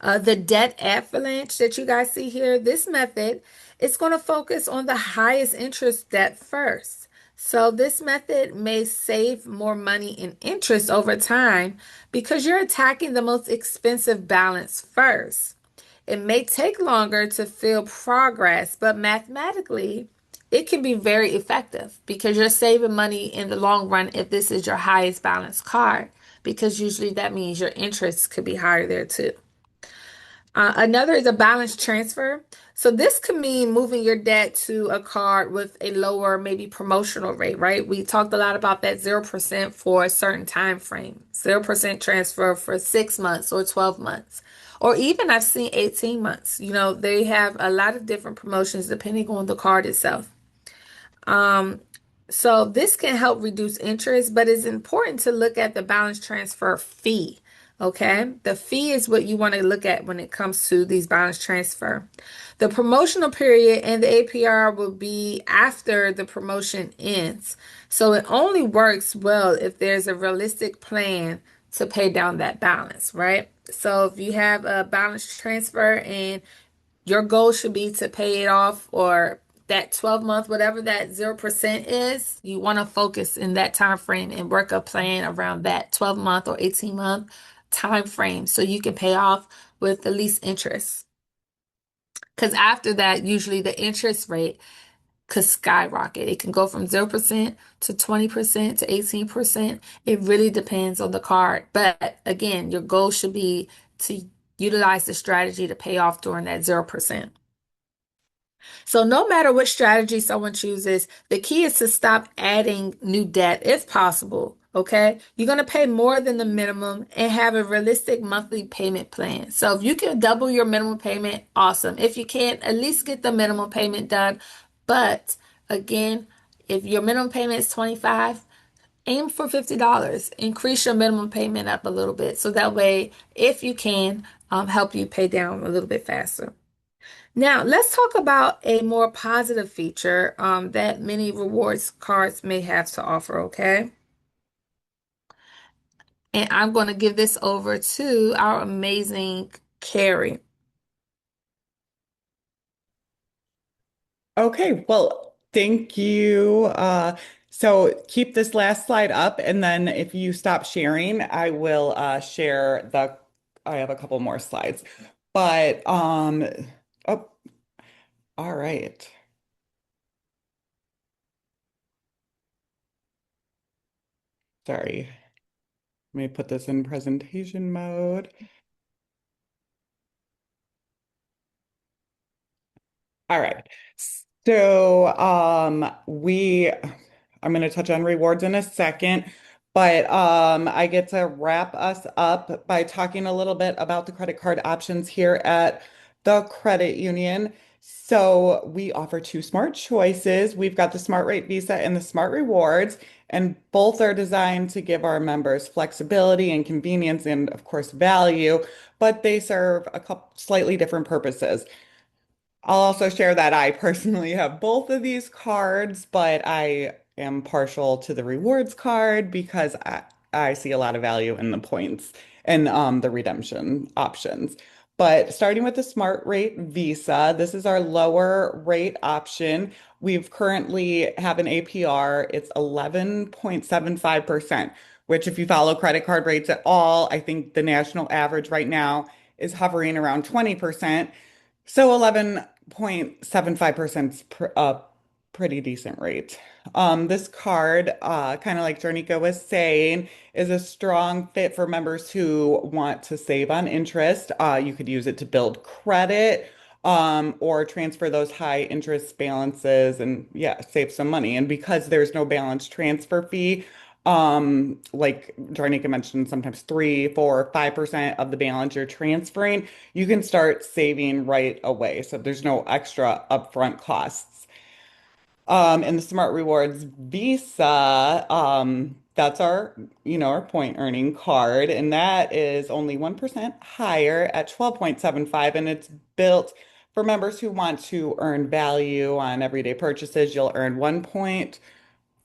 The debt avalanche that you guys see here, this method is going to focus on the highest interest debt first. So this method may save more money in interest over time because you're attacking the most expensive balance first. It may take longer to feel progress, but mathematically, it can be very effective because you're saving money in the long run if this is your highest balance card, because usually that means your interest could be higher there too. Another is a balance transfer. So this could mean moving your debt to a card with a lower, maybe promotional rate, right? We talked a lot about that 0% for a certain time frame, 0% transfer for 6 months or 12 months, or even I've seen 18 months. They have a lot of different promotions depending on the card itself. So this can help reduce interest, but it's important to look at the balance transfer fee. Okay, the fee is what you want to look at when it comes to these balance transfer. The promotional period and the APR will be after the promotion ends. So it only works well if there's a realistic plan to pay down that balance, right? So if you have a balance transfer and your goal should be to pay it off, or that 12-month, whatever that 0% is, you want to focus in that time frame and work a plan around that 12-month or 18-month time frame so you can pay off with the least interest. Because after that, usually the interest rate could skyrocket. It can go from 0% to 20% to 18%. It really depends on the card. But again, your goal should be to utilize the strategy to pay off during that 0%. So no matter which strategy someone chooses, the key is to stop adding new debt if possible. Okay. You're going to pay more than the minimum and have a realistic monthly payment plan. So if you can double your minimum payment, awesome. If you can't, at least get the minimum payment done. But again, if your minimum payment is 25, aim for $50. Increase your minimum payment up a little bit. So that way, if you can, help you pay down a little bit faster. Now, let's talk about a more positive feature that many rewards cards may have to offer, okay? And I'm going to give this over to our amazing Carrie. Okay, well, thank you. So keep this last slide up, and then if you stop sharing, I will share I have a couple more slides. But oh, all right. Sorry. Let me put this in presentation mode. All right. So I'm going to touch on rewards in a second, but I get to wrap us up by talking a little bit about the credit card options here at the credit union. So we offer two smart choices. We've got the Smart Rate Visa and the Smart Rewards, and both are designed to give our members flexibility and convenience and, of course, value, but they serve a couple slightly different purposes. I'll also share that I personally have both of these cards, but I am partial to the rewards card because I see a lot of value in the points and the redemption options. But starting with the Smart Rate Visa, this is our lower rate option. We've currently have an APR, it's 11.75%, which if you follow credit card rates at all, I think the national average right now is hovering around 20%. So 11.75% is a pretty decent rate. This card, kind of like Jernica was saying, is a strong fit for members who want to save on interest. You could use it to build credit, or transfer those high interest balances and yeah, save some money. And because there's no balance transfer fee, like Jarnika mentioned, sometimes 3, 4, 5% of the balance you're transferring, you can start saving right away. So there's no extra upfront costs. And the Smart Rewards Visa, that's our point earning card, and that is only 1% higher at 12.75, and it's built for members who want to earn value on everyday purchases. You'll earn 1 point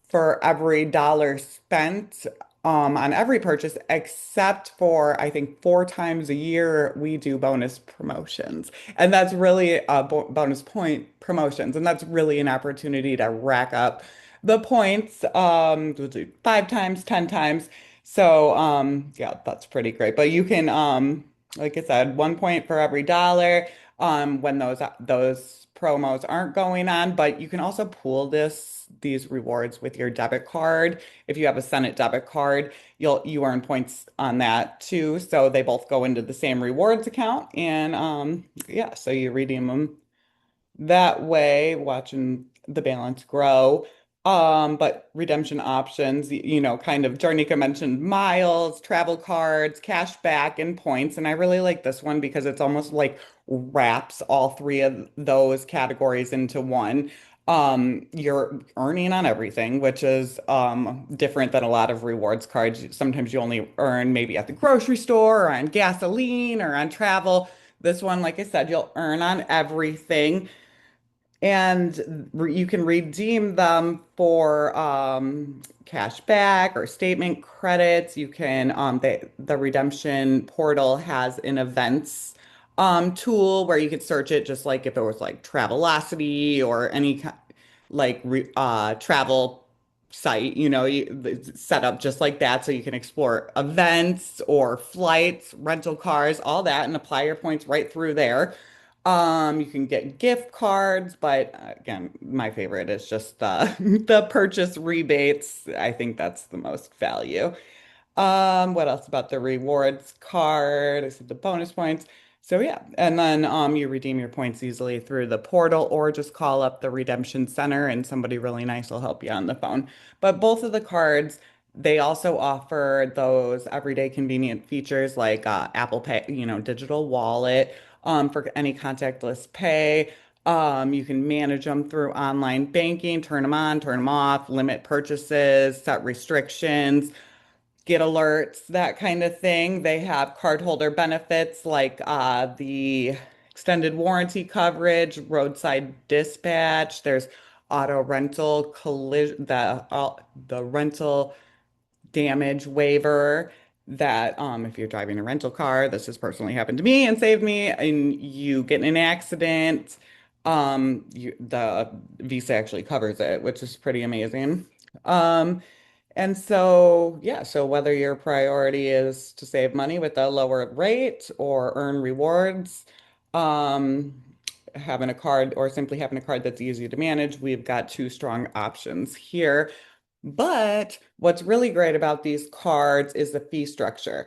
for every dollar spent on every purchase, except for I think 4 times a year we do bonus promotions, and that's really bonus point promotions, and that's really an opportunity to rack up the points 5 times, 10 times. So yeah, that's pretty great. But you can like I said, 1 point for every dollar when those promos aren't going on, but you can also pool these rewards with your debit card. If you have a Senate debit card, you earn points on that too. So they both go into the same rewards account, and yeah, so you redeem them that way, watching the balance grow. But redemption options, kind of Jarnika mentioned miles, travel cards, cash back, and points. And I really like this one because it's almost like wraps all three of those categories into one. You're earning on everything, which is different than a lot of rewards cards. Sometimes you only earn maybe at the grocery store or on gasoline or on travel. This one, like I said, you'll earn on everything. And you can redeem them for cash back or statement credits. You can the redemption portal has an events tool where you could search it just like if it was like Travelocity or any like travel site, it's set up just like that so you can explore events or flights, rental cars, all that and apply your points right through there. You can get gift cards, but again, my favorite is just the the purchase rebates. I think that's the most value. What else about the rewards card? I said the bonus points. So yeah, and then you redeem your points easily through the portal or just call up the redemption center and somebody really nice will help you on the phone. But both of the cards, they also offer those everyday convenient features like Apple Pay, digital wallet, for any contactless pay. You can manage them through online banking, turn them on, turn them off, limit purchases, set restrictions, get alerts, that kind of thing. They have cardholder benefits like the extended warranty coverage, roadside dispatch. There's auto rental collision, the rental damage waiver that if you're driving a rental car, this has personally happened to me and saved me, and you get in an accident, the Visa actually covers it, which is pretty amazing. Um, and so, yeah, so whether your priority is to save money with a lower rate or earn rewards, um, having a card or simply having a card that's easy to manage, we've got two strong options here. But what's really great about these cards is the fee structure.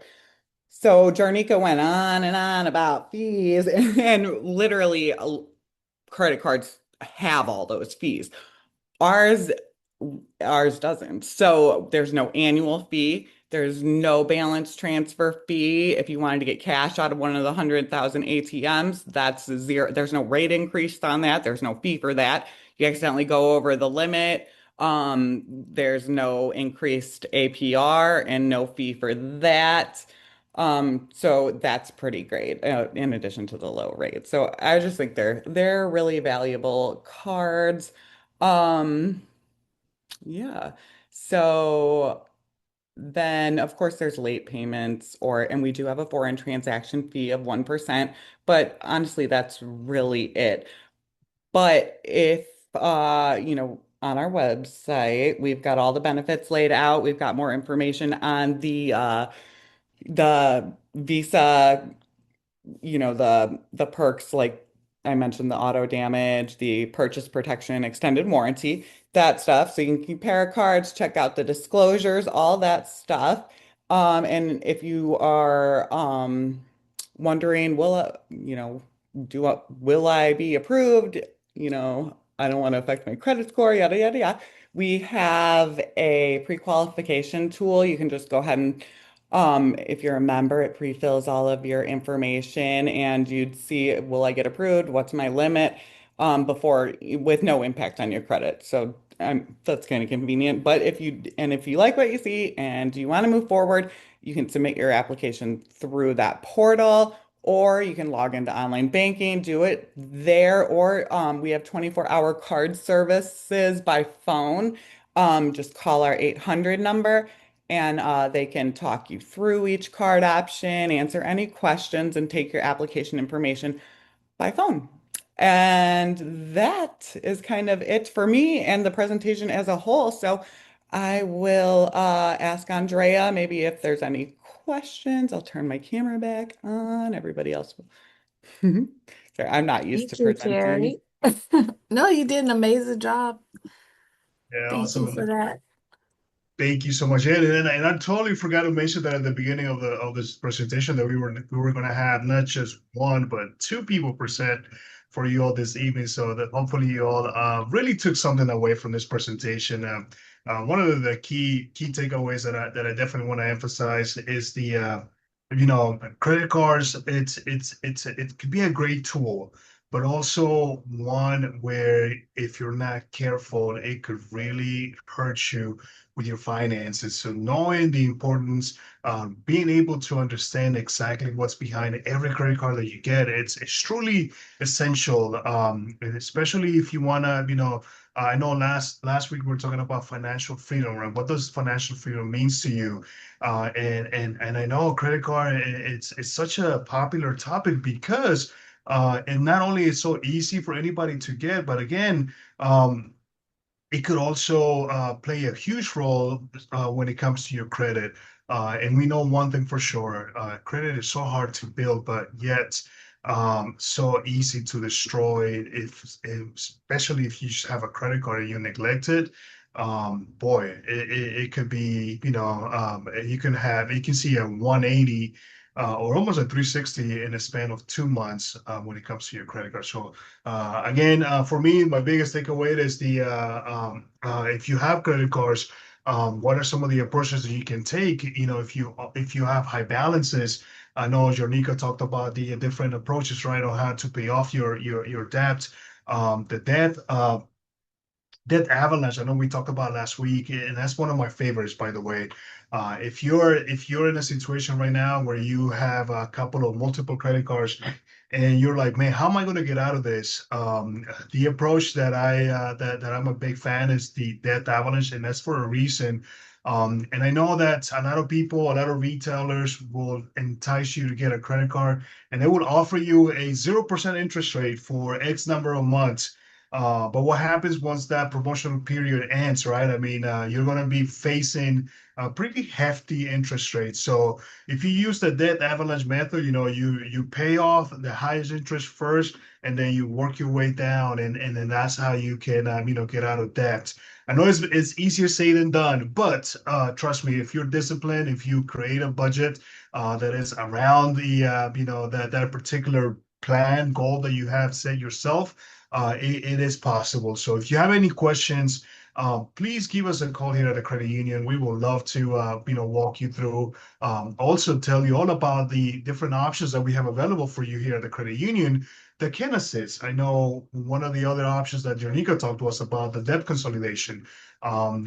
So Jarnika went on and on about fees, and literally credit cards have all those fees. Ours ours doesn't. So there's no annual fee. There's no balance transfer fee. If you wanted to get cash out of one of the 100,000 ATMs, that's zero. There's no rate increase on that. There's no fee for that. You accidentally go over the limit. There's no increased APR and no fee for that. So that's pretty great, in addition to the low rate. So I just think they're really valuable cards. Um, yeah. So then, of course, there's late payments, and we do have a foreign transaction fee of 1%, but honestly, that's really it. But if, on our website, we've got all the benefits laid out. We've got more information on the Visa, the perks like I mentioned, the auto damage, the purchase protection, extended warranty, that stuff. So you can compare cards, check out the disclosures, all that stuff. And if you are wondering, will I be approved? I don't want to affect my credit score, yada yada yada. We have a pre-qualification tool. You can just go ahead and if you're a member, it pre-fills all of your information and you'd see, will I get approved? What's my limit? Before with no impact on your credit. So that's kind of convenient. But if you like what you see and you want to move forward, you can submit your application through that portal, or you can log into online banking, do it there, or we have 24-hour card services by phone. Just call our 800 number and they can talk you through each card option, answer any questions, and take your application information by phone. And that is kind of it for me and the presentation as a whole. So I will ask Andrea maybe if there's any questions. I'll turn my camera back on. Everybody else will. Sorry, I'm not used to Thank you, presenting. Jerry. No, you did an amazing job. Yeah, Thank you awesome. for that. Thank you so much. And I totally forgot to mention that at the beginning of this presentation that we were gonna have not just one but two people present for you all this evening. So that hopefully you all really took something away from this presentation. One of the key takeaways that I definitely want to emphasize is the credit cards. It could be a great tool but also one where if you're not careful, it could really hurt you with your finances. So knowing the importance, being able to understand exactly what's behind every credit card that you get, it's truly essential, especially if you want to, I know last week we were talking about financial freedom, right? What does financial freedom means to you? And I know credit card, it's such a popular topic because and not only it's so easy for anybody to get, but again, it could also play a huge role when it comes to your credit. And we know one thing for sure, credit is so hard to build, but yet so easy to destroy especially if you just have a credit card and you neglect it. Boy, it could be, you can see a 180 or almost a 360 in a span of 2 months when it comes to your credit card. So again, for me, my biggest takeaway is if you have credit cards, what are some of the approaches that you can take? If you have high balances, I know Jornika talked about the different approaches, right, on how to pay off your debt. The debt avalanche, I know we talked about last week, and that's one of my favorites, by the way. If you're in a situation right now where you have a couple of multiple credit cards, and you're like, man, how am I going to get out of this? The approach that I'm a big fan is the debt avalanche, and that's for a reason. And I know that a lot of people, a lot of retailers will entice you to get a credit card, and they will offer you a 0% interest rate for X number of months. But what happens once that promotional period ends, right? I mean, you're going to be facing a pretty hefty interest rate. So if you use the debt avalanche method, you pay off the highest interest first, and then you work your way down, and then that's how you can, get out of debt. I know it's easier said than done, but trust me, if you're disciplined, if you create a budget that is around that particular plan goal that you have set yourself, it is possible. So if you have any questions, please give us a call here at the credit union. We will love to, walk you through. Also tell you all about the different options that we have available for you here at the credit union that can assist. I know one of the other options that Janika talked to us about, the debt consolidation. We are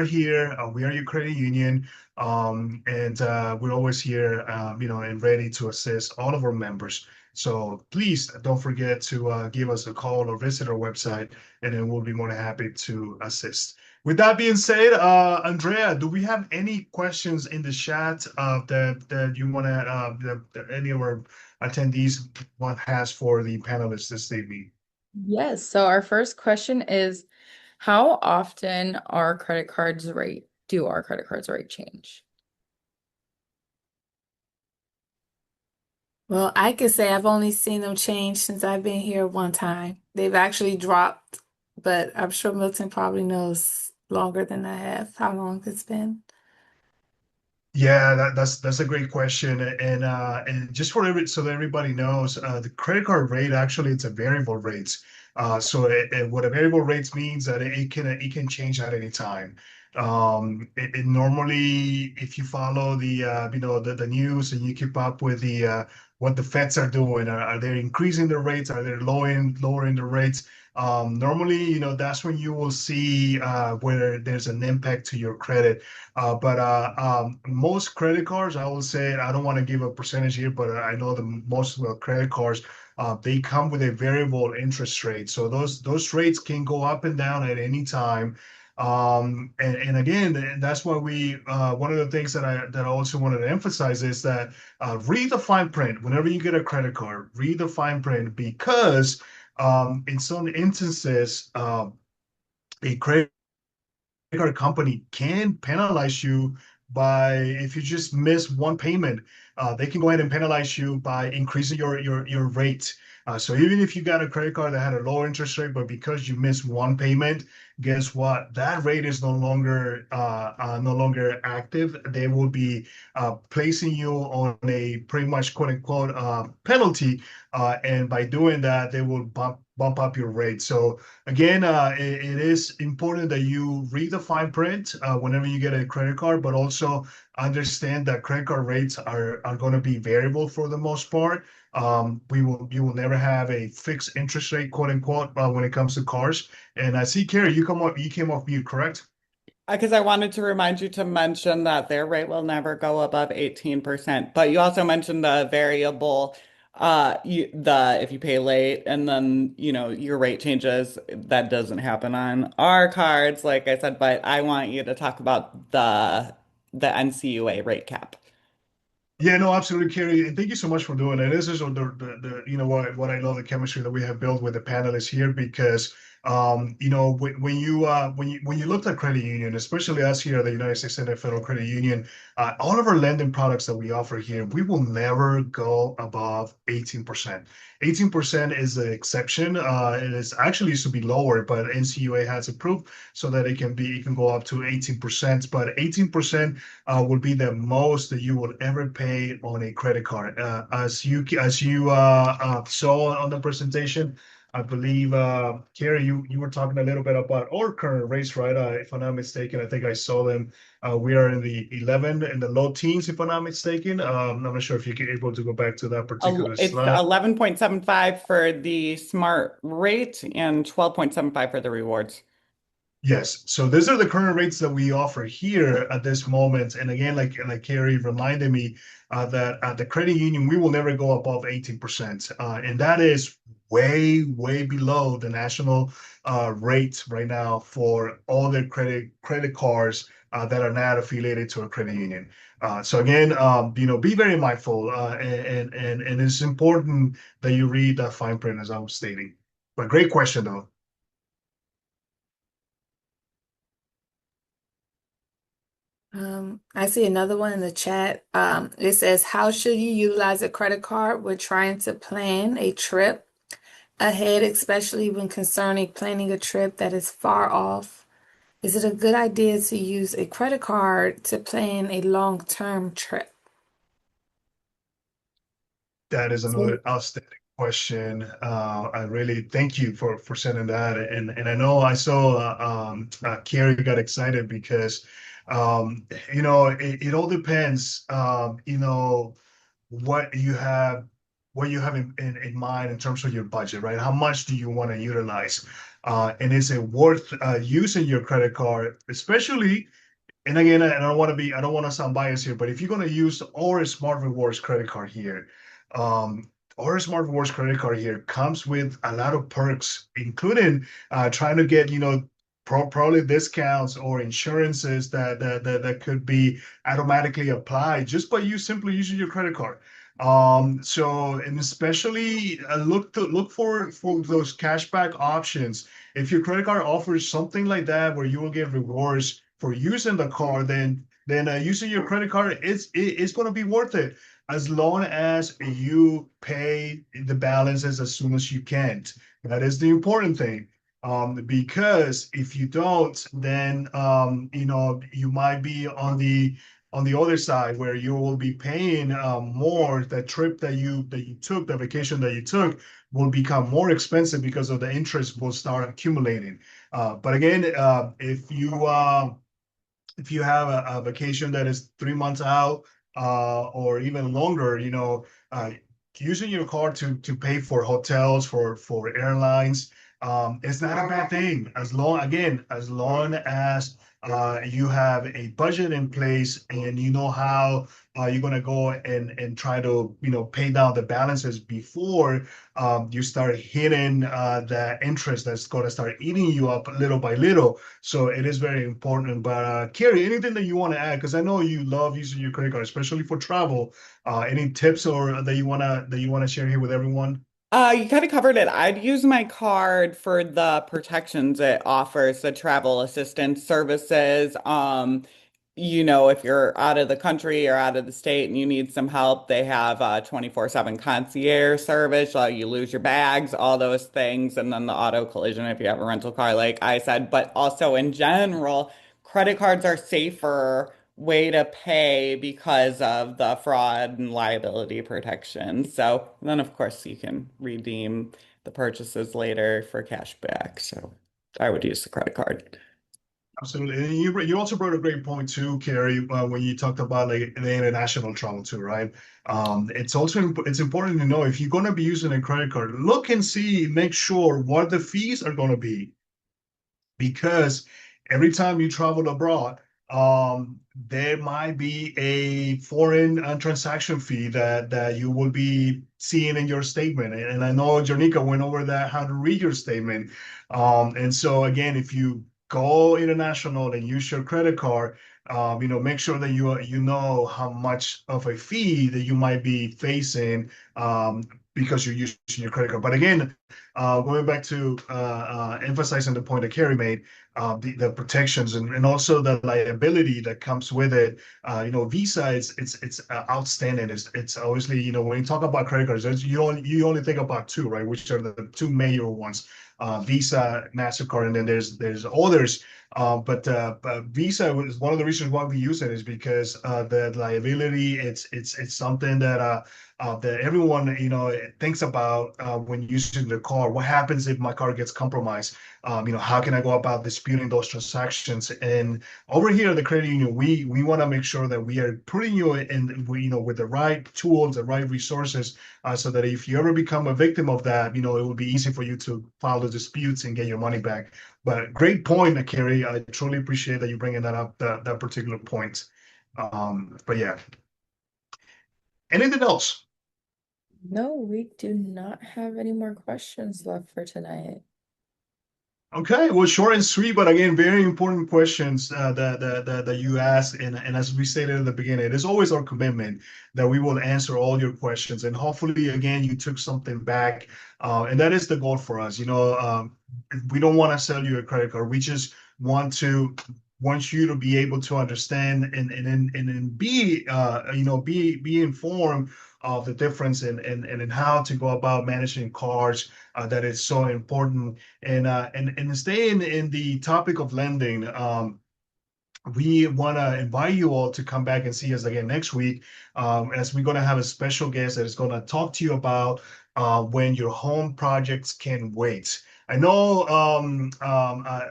here. We are your credit union, and we're always here, and ready to assist all of our members. So please don't forget to give us a call or visit our website, and then we'll be more than happy to assist. With that being said, Andrea, do we have any questions in the chat that you want to that any of our attendees want has for the panelists this evening? Yes. So our first question is, how often do our credit cards rate change? Well, I could say I've only seen them change since I've been here one time. They've actually dropped, but I'm sure Milton probably knows longer than I have how long it's been. Yeah, that's a great question, and just so that everybody knows, the credit card rate actually it's a variable rate. What a variable rate means that it can change at any time. It normally, if you follow the news and you keep up with the what the Feds are doing, are they increasing the rates? Are they lowering the rates? Normally, that's when you will see where there's an impact to your credit. But most credit cards, I will say, I don't want to give a percentage here, but I know the most of the credit cards, they come with a variable interest rate. So those rates can go up and down at any time. And again, that's why one of the things that I also wanted to emphasize is that read the fine print whenever you get a credit card. Read the fine print because in some instances, a credit card company can penalize you by if you just miss one payment. They can go ahead and penalize you by increasing your rate. So even if you got a credit card that had a lower interest rate, but because you missed one payment, guess what? That rate is no longer active. They will be placing you on a pretty much quote unquote penalty, and by doing that, they will bump bump up your rate. So again, it is important that you read the fine print whenever you get a credit card, but also understand that credit card rates are going to be variable for the most part. You will never have a fixed interest rate, quote unquote, when it comes to cars. And I see, Carrie, you came off mute, correct? Because I wanted to remind you to mention that their rate will never go above 18%. But you also mentioned the variable, if you pay late and then, your rate changes. That doesn't happen on our cards, like I said, but I want you to talk about the NCUA rate cap. Yeah, no, absolutely, Kerry, and thank you so much for doing it. This is the what I love, the chemistry that we have built with the panelists here, because when you look at credit union, especially us here at the United States Senate Federal Credit Union, all of our lending products that we offer here, we will never go above 18%. 18% is the exception. It is actually used to be lower, but NCUA has approved so that it can go up to 18%. But 18% would be the most that you would ever pay on a credit card. As you saw on the presentation, I believe, Carrie, you were talking a little bit about our current rates, right? If I'm not mistaken, I think I saw them. We are in the 11 in the low teens, if I'm not mistaken. I'm not sure if you're able to go back to that particular It's slide. 11.75 for the smart rate and 12.75 for the rewards. Yes. So these are the current rates that we offer here at this moment. And again, like Carrie reminded me, that at the credit union, we will never go above 18%. And that is way, way below the national rate right now for all the credit cards that are not affiliated to a credit union. So again, be very mindful, and it's important that you read that fine print, as I was stating. But great question, though. I see another one in the chat. It says, how should you utilize a credit card when trying to plan a trip ahead, especially when concerning planning a trip that is far off? Is it a good idea to use a credit card to plan a long-term trip? That is So, another outstanding question. I really thank you for sending that. And I know I saw Carrie got excited because it all depends, what you have what you have in mind in terms of your budget, right? How much do you want to utilize? And is it worth using your credit card, especially, and again, I don't want to sound biased here, but if you're going to use our Smart Rewards credit card here, our Smart Rewards credit card here comes with a lot of perks, including trying to get, probably discounts or insurances that could be automatically applied just by you simply using your credit card. So, and especially look for those cashback options. If your credit card offers something like that where you will get rewards for using the card, then using your credit card, it's going to be worth it as long as you pay the balances as soon as you can. That is the important thing. Because if you don't, then you might be on the other side where you will be paying more. The trip that you took, the vacation that you took, will become more expensive because of the interest will start accumulating. But again, if you have a vacation that is 3 months out, or even longer, using your card to pay for hotels, for airlines, it's not a bad thing, as long as you have a budget in place and you know how you're going to go and try to pay down the balances before you start hitting the interest that's going to start eating you up little by little. So it is very important. But Carrie, anything that you want to add? Because I know you love using your credit card, especially for travel. Any tips or that you wanna share here with everyone? You kind of covered it. I'd use my card for the protections it offers, the travel assistance services. If you're out of the country or out of the state and you need some help, they have a 24/7 concierge service. You lose your bags, all those things, and then the auto collision if you have a rental car, like I said. But also in general, credit cards are safer way to pay because of the fraud and liability protection. So then, of course, you can redeem the purchases later for cash back. So I would use the credit card. Absolutely. And you also brought a great point too, Carrie, when you talked about like the international travel too, right? It's also it's important to know if you're going to be using a credit card, look and see, make sure what the fees are going to be, because every time you travel abroad, there might be a foreign transaction fee that you will be seeing in your statement. And I know Janika went over that, how to read your statement. And so again, if you go international and use your credit card, make sure that you know how much of a fee that you might be facing because you're using your credit card. But again, going back to emphasizing the point that Carrie made, the protections and also the liability that comes with it. Visa it's outstanding. It's obviously, when you talk about credit cards, you only think about two, right? Which are the two major ones, Visa, MasterCard, and then there's others. But Visa is one of the reasons why we use it is because the liability. It's something that everyone thinks about when using the card. What happens if my card gets compromised? How can I go about disputing those transactions? And over here at the credit union, we want to make sure that we are putting you in, with the right tools, the right resources, so that if you ever become a victim of that, it will be easy for you to file the disputes and get your money back. But great point, Carrie. I truly appreciate that you bringing that up, that particular point. But yeah, anything else? No, we do not have any more questions left for tonight. Okay, well, short and sweet, but again, very important questions that you asked, and as we stated at the beginning, it is always our commitment that we will answer all your questions, and hopefully, again, you took something back, and that is the goal for us. We don't want to sell you a credit card. We just want you to be able to understand and be be informed of the difference and how to go about managing cards. That is so important. And staying in the topic of lending, we want to invite you all to come back and see us again next week, as we're going to have a special guest that is going to talk to you about when your home projects can wait. I know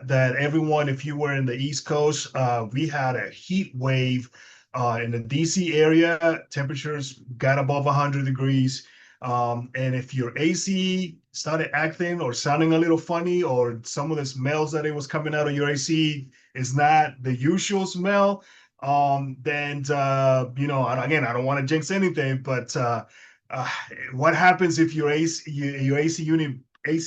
that everyone, if you were in the East Coast, we had a heat wave in the DC area. Temperatures got above 100 degrees. And if your AC started acting or sounding a little funny, or some of the smells that it was coming out of your AC is not the usual smell, then again, I don't want to jinx anything, but uh, what happens if your AC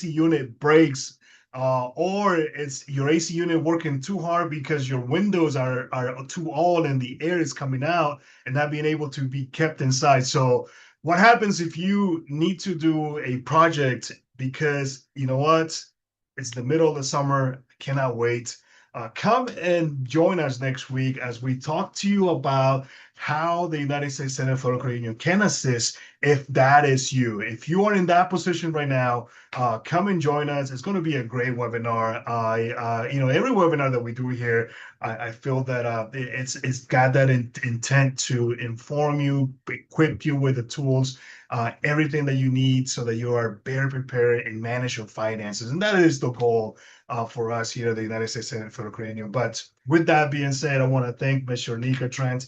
unit breaks, or it's your AC unit working too hard because your windows are too old and the air is coming out and not being able to be kept inside? So what happens if you need to do a project because you know what? It's the middle of the summer, cannot wait. Come and join us next week as we talk to you about how the United States Senate Federal Credit Union can assist if that is you. If you are in that position right now, come and join us. It's going to be a great webinar. Every webinar that we do here, I feel that it's got that intent to inform you, equip you with the tools, everything that you need so that you are better prepared and manage your finances. And that is the goal for us here at the United States Senate Federal Credit Union. But with that being said, I want to thank Ms. Nika Trent.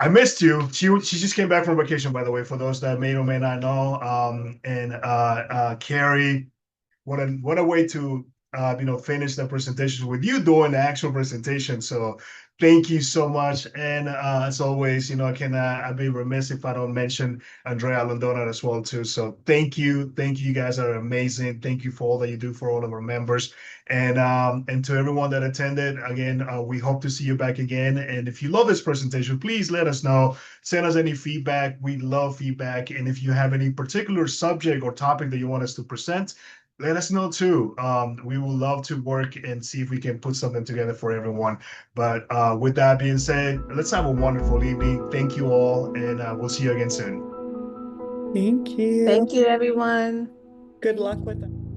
I missed you. She just came back from vacation, by the way, for those that may or may not know. And Carrie, what a way to finish the presentation with you doing the actual presentation. So thank you so much. And as always, I'd be remiss if I don't mention Andrea Londona as well too. So thank you, you guys are amazing. Thank you for all that you do for all of our members, and to everyone that attended. Again, we hope to see you back again. And if you love this presentation, please let us know. Send us any feedback. We love feedback. And if you have any particular subject or topic that you want us to present, let us know too. We would love to work and see if we can put something together for everyone. But with that being said, let's have a wonderful evening. Thank you all, and we'll see you again soon. Thank you. Thank you, everyone. Good luck with it.